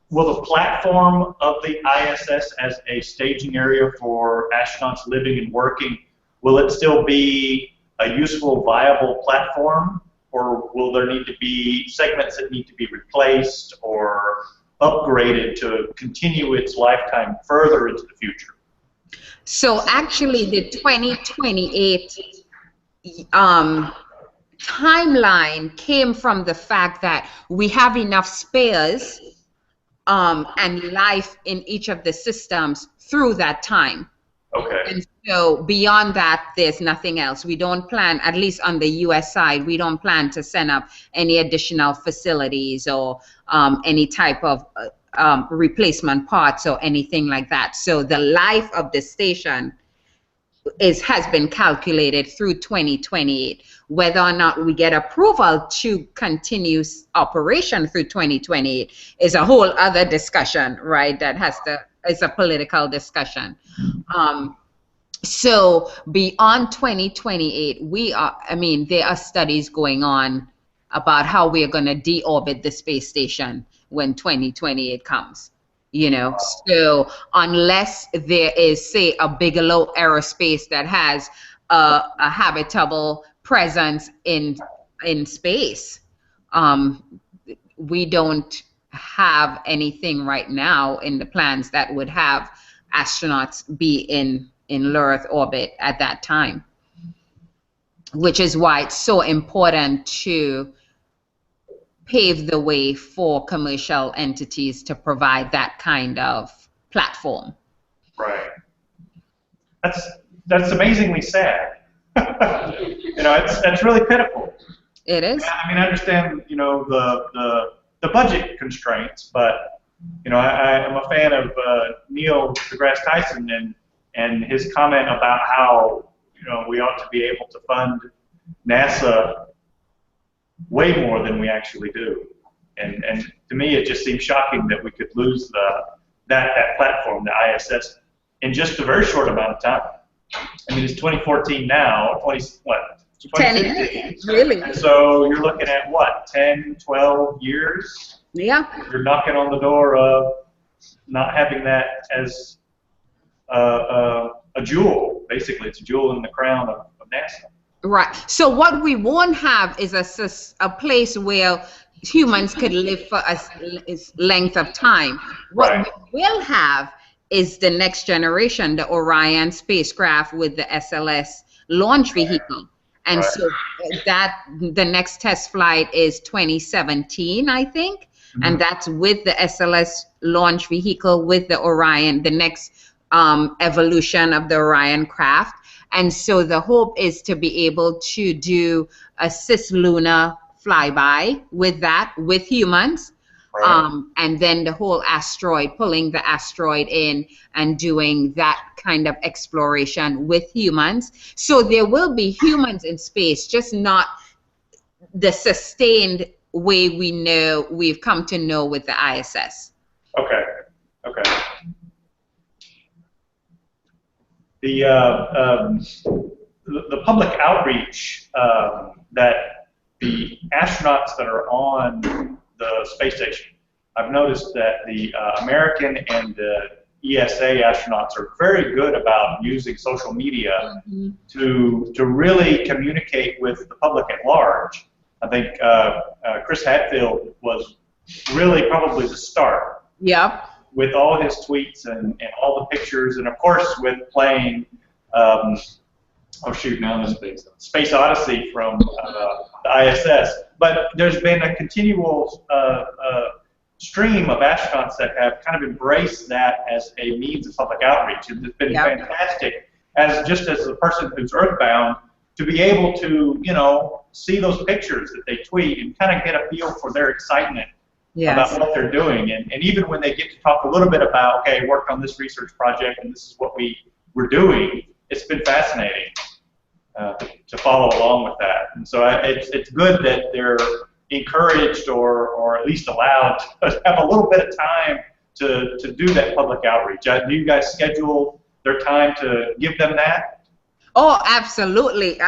will the platform of the ISS as a staging area for astronauts living and working, will it still be a useful, viable platform? Or will there need to be segments that need to be replaced or upgraded to continue its lifetime further into the future? So actually the 2028 timeline came from the fact that we have enough spares and life in each of the systems through that time. Okay. And so beyond that, there's nothing else. We don't plan, at least on the U.S. side, we don't plan to send up any additional facilities or any type of replacement parts or anything like that. So the life of the station has been calculated through 2028. Whether or not we get approval to continue operation through 2028 is a whole other discussion, right? That has to, it's a political discussion. So beyond 2028, there are studies going on about how we are going to deorbit the space station when 2028 comes. You know, so unless there is, say, a Bigelow Aerospace that has a habitable presence in space, we don't have anything right now in the plans that would have astronauts be in low Earth orbit at that time, which is why it's so important to pave the way for commercial entities to provide that kind of platform. Right. That's amazingly sad. You know, that's really pitiful. It is. I mean, I understand, you know, the budget constraints, but you know, I am a fan of Neil deGrasse Tyson and his comment about how, you know, we ought to be able to fund NASA way more than we actually do. And to me, it just seems shocking that we could lose that platform, the ISS, in just a very short amount of time. I mean, it's 2014 now, 10 years, really. And so you're looking at what, 10, 12 years? Yeah. You're knocking on the door of not having that as a jewel. Basically, it's a jewel in the crown of NASA. Right. So what we won't have is a place where humans could live for a length of time. What we will have is the next generation, the Orion spacecraft with the SLS launch vehicle. And so that the next test flight is 2017, I think. Mm-hmm. And that's with the SLS launch vehicle with the Orion, the next evolution of the Orion craft. And so the hope is to be able to do a cislunar flyby with that, with humans. And then the whole asteroid, pulling the asteroid in and doing that kind of exploration with humans. So there will be humans in space, just not the sustained way we've come to know with the ISS. Okay. The public outreach that the astronauts that are on the space station, I've noticed that the American and the ESA astronauts are very good about using social media to really communicate with the public at large. I think Chris Hadfield was really probably the start. Yep. With all his tweets and all the pictures, and of course with playing Space Odyssey from the ISS. But there's been a continual stream of astronauts that have kind of embraced that as a means of public outreach. It's been fantastic, as a person who's earthbound, to be able to, you know, see those pictures that they tweet and kind of get a feel for their excitement about what they're doing. And even when they get to talk a little bit about, okay, I worked on this research project and this is what we're doing, it's been fascinating to follow along with that. And so it's good that they're encouraged or at least allowed to have a little bit of time to do that public outreach. Do you guys schedule their time to give them that? Oh, absolutely.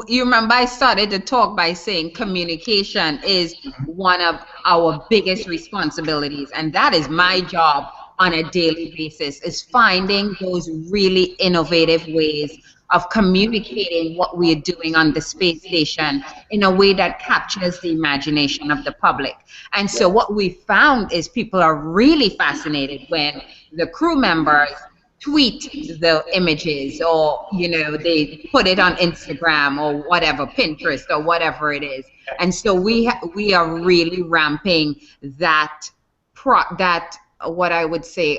You remember I started to talk by saying communication is one of our biggest responsibilities, and that is my job on a daily basis, is finding those really innovative ways of communicating what we're doing on the space station in a way that captures the imagination of the public. And so what we found is people are really fascinated when the crew members tweet the images, or, you know, they put it on Instagram or whatever, Pinterest or whatever it is. And so we are really ramping that what I would say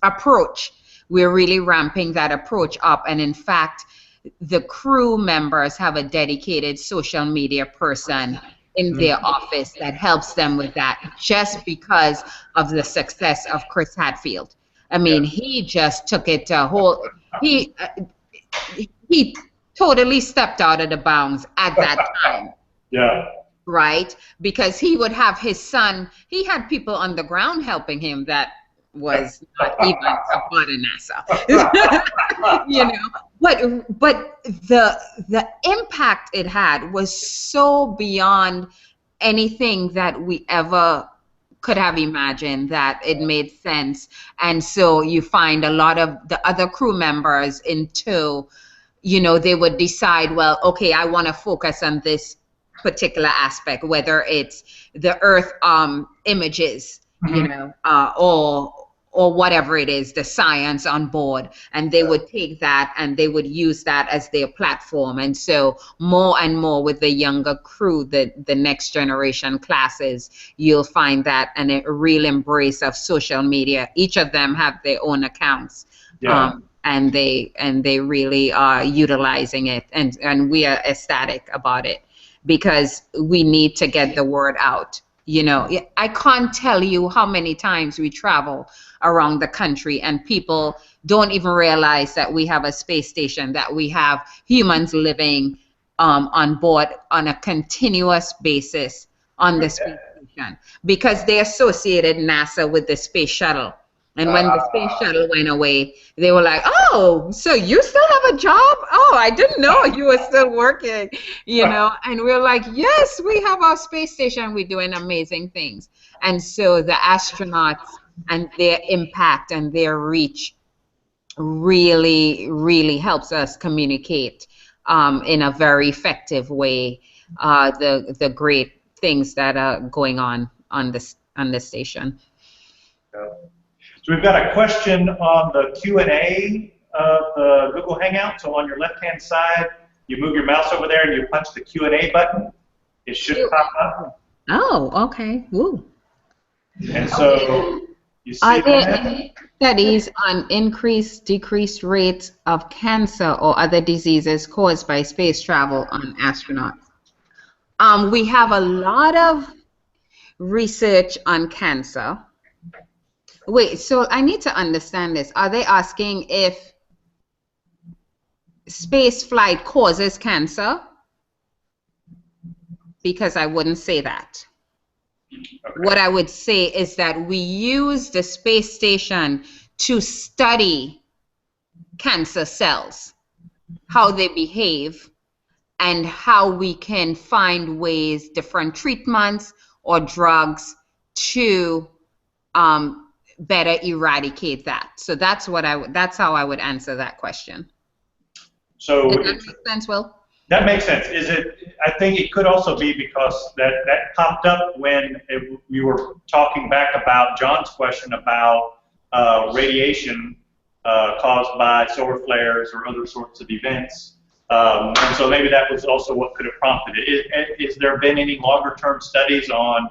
approach. We're really ramping that approach up, and in fact, the crew members have a dedicated social media person in their office that helps them with that, just because of the success of Chris Hadfield. I mean, he just took it to a whole. He totally stepped out of the bounds at that time. Yeah. Right, because he would have his son. He had people on the ground helping him that was not even a part of NASA. You know, but the impact it had was so beyond anything that we ever could have imagined that it made sense. And so you find a lot of the other crew members into, you know, they would decide, well, okay, I want to focus on this particular aspect, whether it's the Earth images, you know, or whatever it is, the science on board, and they would take that and they would use that as their platform. And so more and more with the younger crew, the next generation classes, you'll find that a real embrace of social media. Each of them have their own accounts. And they really are utilizing it, and we are ecstatic about it because we need to get the word out. You know, I can't tell you how many times we travel around the country and people don't even realize that we have a space station, that we have humans living on board on a continuous basis on the space station, because they associated NASA with the space shuttle. And when the space shuttle went away, they were like, oh, so you still have a job? Oh, I didn't know you were still working, you know? And we're like, yes, we have our space station. We're doing amazing things. And so the astronauts and their impact and their reach really, really helps us communicate in a very effective way the great things that are going on the station. So we've got a question on the Q&A of the Google Hangout. So on your left-hand side, you move your mouse over there and you punch the Q&A button. It should pop up. Oh, okay. Ooh. And so you see Are there any studies on increased, decreased rates of cancer or other diseases caused by space travel on astronauts? We have a lot of research on cancer. Wait, so I need to understand this. Are they asking if space flight causes cancer? Because I wouldn't say that. Okay. What I would say is that we use the space station to study cancer cells, how they behave, and how we can find ways, different treatments or drugs to better eradicate that. So that's what that's how I would answer that question. So does that make sense, Will? That makes sense. Is it? I think it could also be because that popped up when we were talking back about John's question about radiation caused by solar flares or other sorts of events. And so maybe that was also what could have prompted it. Is there been any longer-term studies on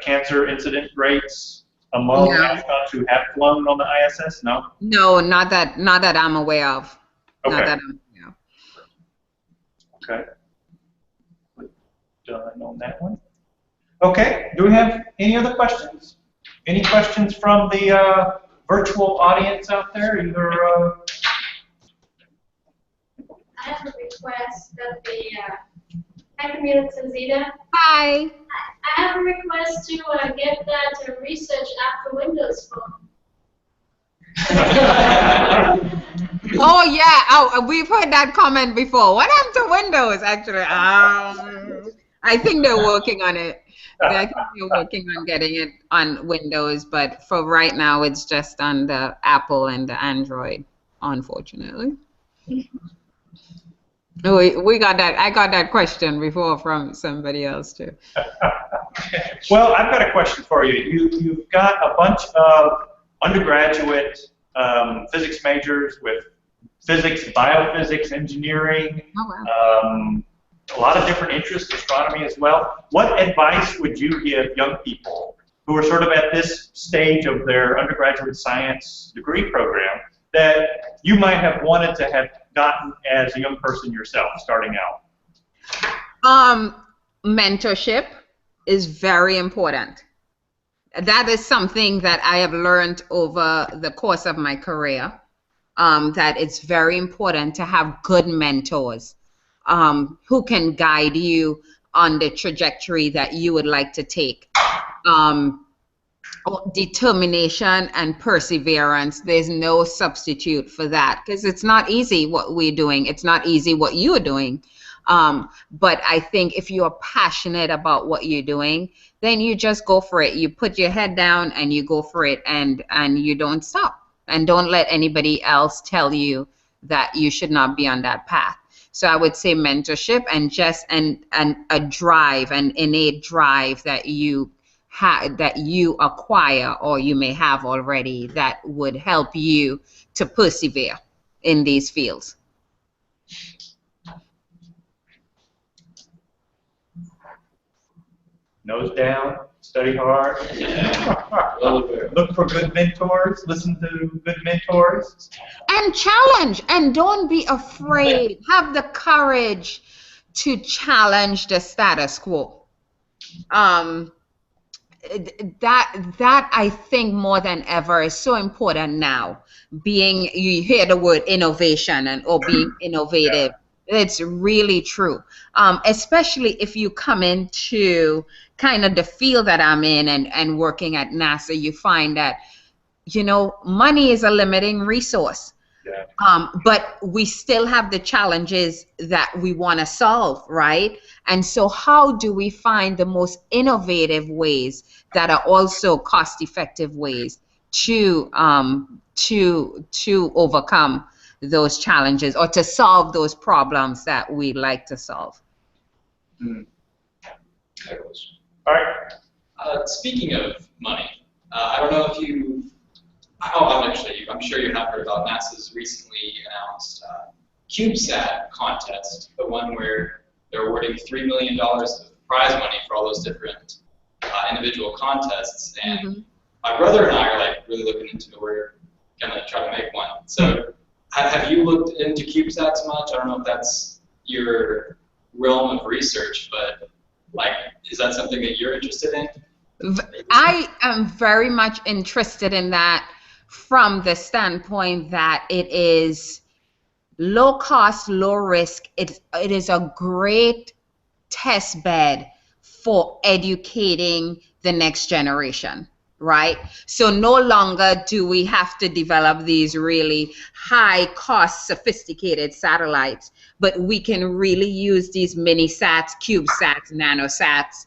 cancer incident rates among astronauts who have flown on the ISS? No. No, not that I'm aware of. Okay. Not that I'm aware of. Okay. Done on that one. Okay. Do we have any other questions? Any questions from the virtual audience out there? Either. I have a request that the. Hi, Camille, it's Zita. Hi. I have a request to get that research app for Windows Phone. Oh yeah, we've heard that comment before. What happened to Windows? Actually, I think they're working on it. I think they're working on getting it on Windows, but for right now, it's just on the Apple and the Android, unfortunately. We got that. I got that question before from somebody else too. Well, I've got a question for you. You've got a bunch of undergraduate physics majors with physics, biophysics, engineering, a lot of different interests, astronomy as well. What advice would you give young people who are sort of at this stage of their undergraduate science degree program that you might have wanted to have gotten as a young person yourself starting out? Mentorship is very important. That is something that I have learned over the course of my career, that it's very important to have good mentors who can guide you on the trajectory that you would like to take. Determination and perseverance, there's no substitute for that, because it's not easy what we're doing. It's not easy what you're doing. But I think if you're passionate about what you're doing, then you just go for it. You put your head down and you go for it, and you don't stop. And don't let anybody else tell you that you should not be on that path. So I would say mentorship and just and a drive, an innate drive that you acquire or you may have already that would help you to persevere in these fields. Nose down, study hard. Look for good mentors, listen to good mentors. And challenge, and don't be afraid. Have the courage to challenge the status quo. That I think more than ever is so important now. You hear the word innovation or being innovative. Yeah. It's really true. Especially if you come into kind of the field that I'm in and working at NASA, you find that, money is a limiting resource. Yeah. But we still have the challenges that we want to solve, right? And so how do we find the most innovative ways that are also cost-effective ways to overcome those challenges or to solve those problems that we like to solve? All right. Speaking of money, I don't know if I'm sure you have heard about NASA's recently announced CubeSat contest, the one where they're awarding $3 million of prize money for all those different individual contests. And my brother and I are like really looking into it. We're gonna try to make one. So have you looked into CubeSats much? I don't know if that's your realm of research, but is that something that you're interested in? I am very much interested in that from the standpoint that it is low cost, low risk. It is a great test bed for educating the next generation, right? So no longer do we have to develop these really high cost, sophisticated satellites, but we can really use these mini sats, CubeSats, nanosats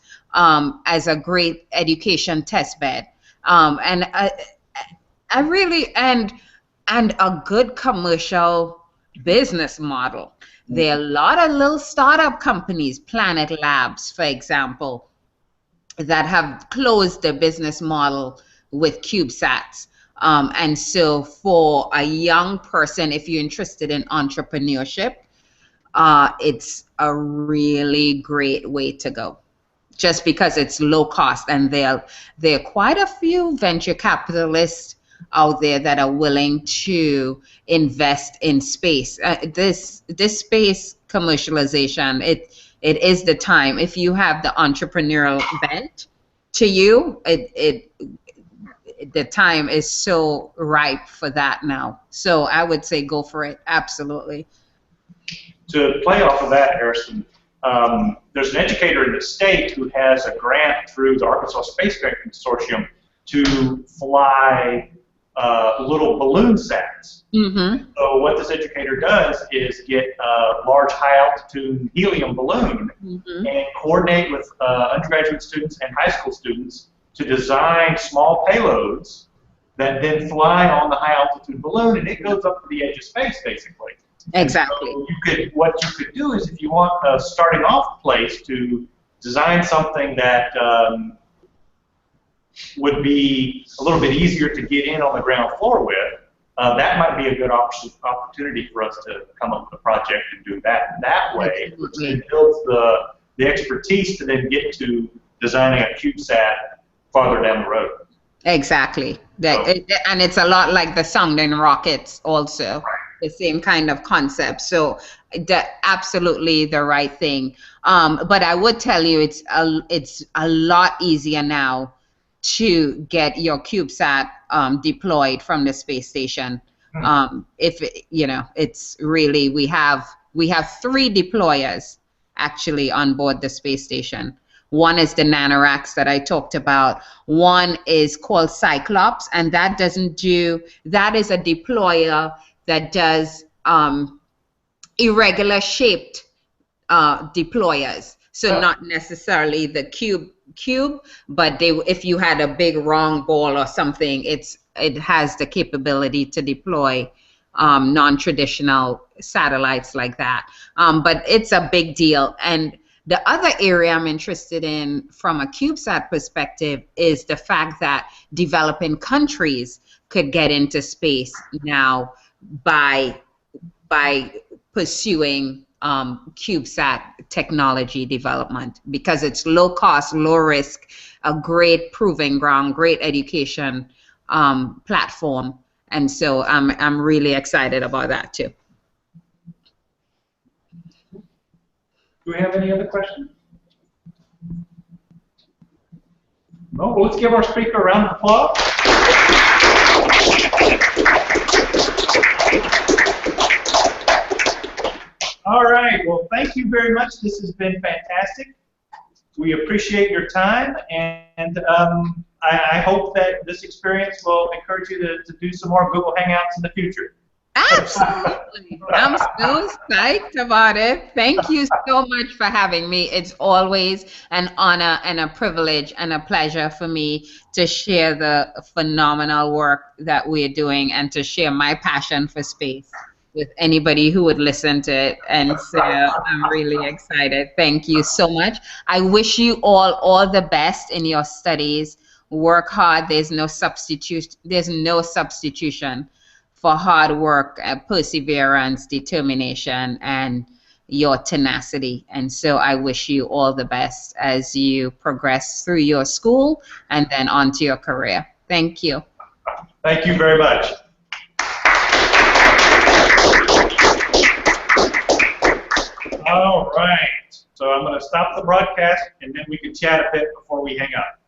as a great education test bed. And a good commercial business model. There are a lot of little startup companies, Planet Labs, for example, that have closed their business model with CubeSats. And so for a young person, if you're interested in entrepreneurship, it's a really great way to go, just because it's low cost. And there are quite a few venture capitalists out there that are willing to invest in space. This space commercialization, it is the time. If you have the entrepreneurial bent to you, the time is so ripe for that now. So I would say go for it, absolutely. To play off of that, Harrison, there's an educator in the state who has a grant through the Arkansas Space Grant Consortium to fly little balloon sats. So what this educator does is get a large high-altitude helium balloon and coordinate with undergraduate students and high school students to design small payloads that then fly on the high-altitude balloon, and it goes up to the edge of space, basically. Exactly. So what you could do is, if you want a starting off place to design something that would be a little bit easier to get in on the ground floor with, that might be a good opportunity for us to come up with a project and do that way. It builds the expertise to then get to designing a CubeSat farther down the road. Exactly. And it's a lot like the sounding rockets also. Right. The same kind of concept. So absolutely the right thing. But I would tell you it's a lot easier now to get your CubeSat deployed from the space station. It's really, we have 3 deployers actually on board the space station. One is the nanoracks that I talked about. One is called Cyclops, and that is a deployer that does irregular shaped deployers. So not necessarily the cube, but if you had a big round ball or something, it has the capability to deploy non-traditional satellites like that. But it's a big deal. And the other area I'm interested in from a CubeSat perspective is the fact that developing countries could get into space now by pursuing CubeSat technology development, because it's low cost, low risk, a great proving ground, great education platform. And so I'm really excited about that too. Do we have any other questions? No, well, let's give our speaker a round of applause. All right, well, thank you very much. This has been fantastic. We appreciate your time, and I hope that this experience will encourage you to do some more Google Hangouts in the future. Absolutely. I'm so psyched about it. Thank you so much for having me. It's always an honor and a privilege and a pleasure for me to share the phenomenal work that we're doing and to share my passion for space with anybody who would listen to it. And so I'm really excited. Thank you so much. I wish you all the best in your studies. Work hard. There's no substitution for hard work, perseverance, determination, and your tenacity. And so I wish you all the best as you progress through your school and then onto your career. Thank you. Thank you very much. All right. So I'm going to stop the broadcast, and then we can chat a bit before we hang up.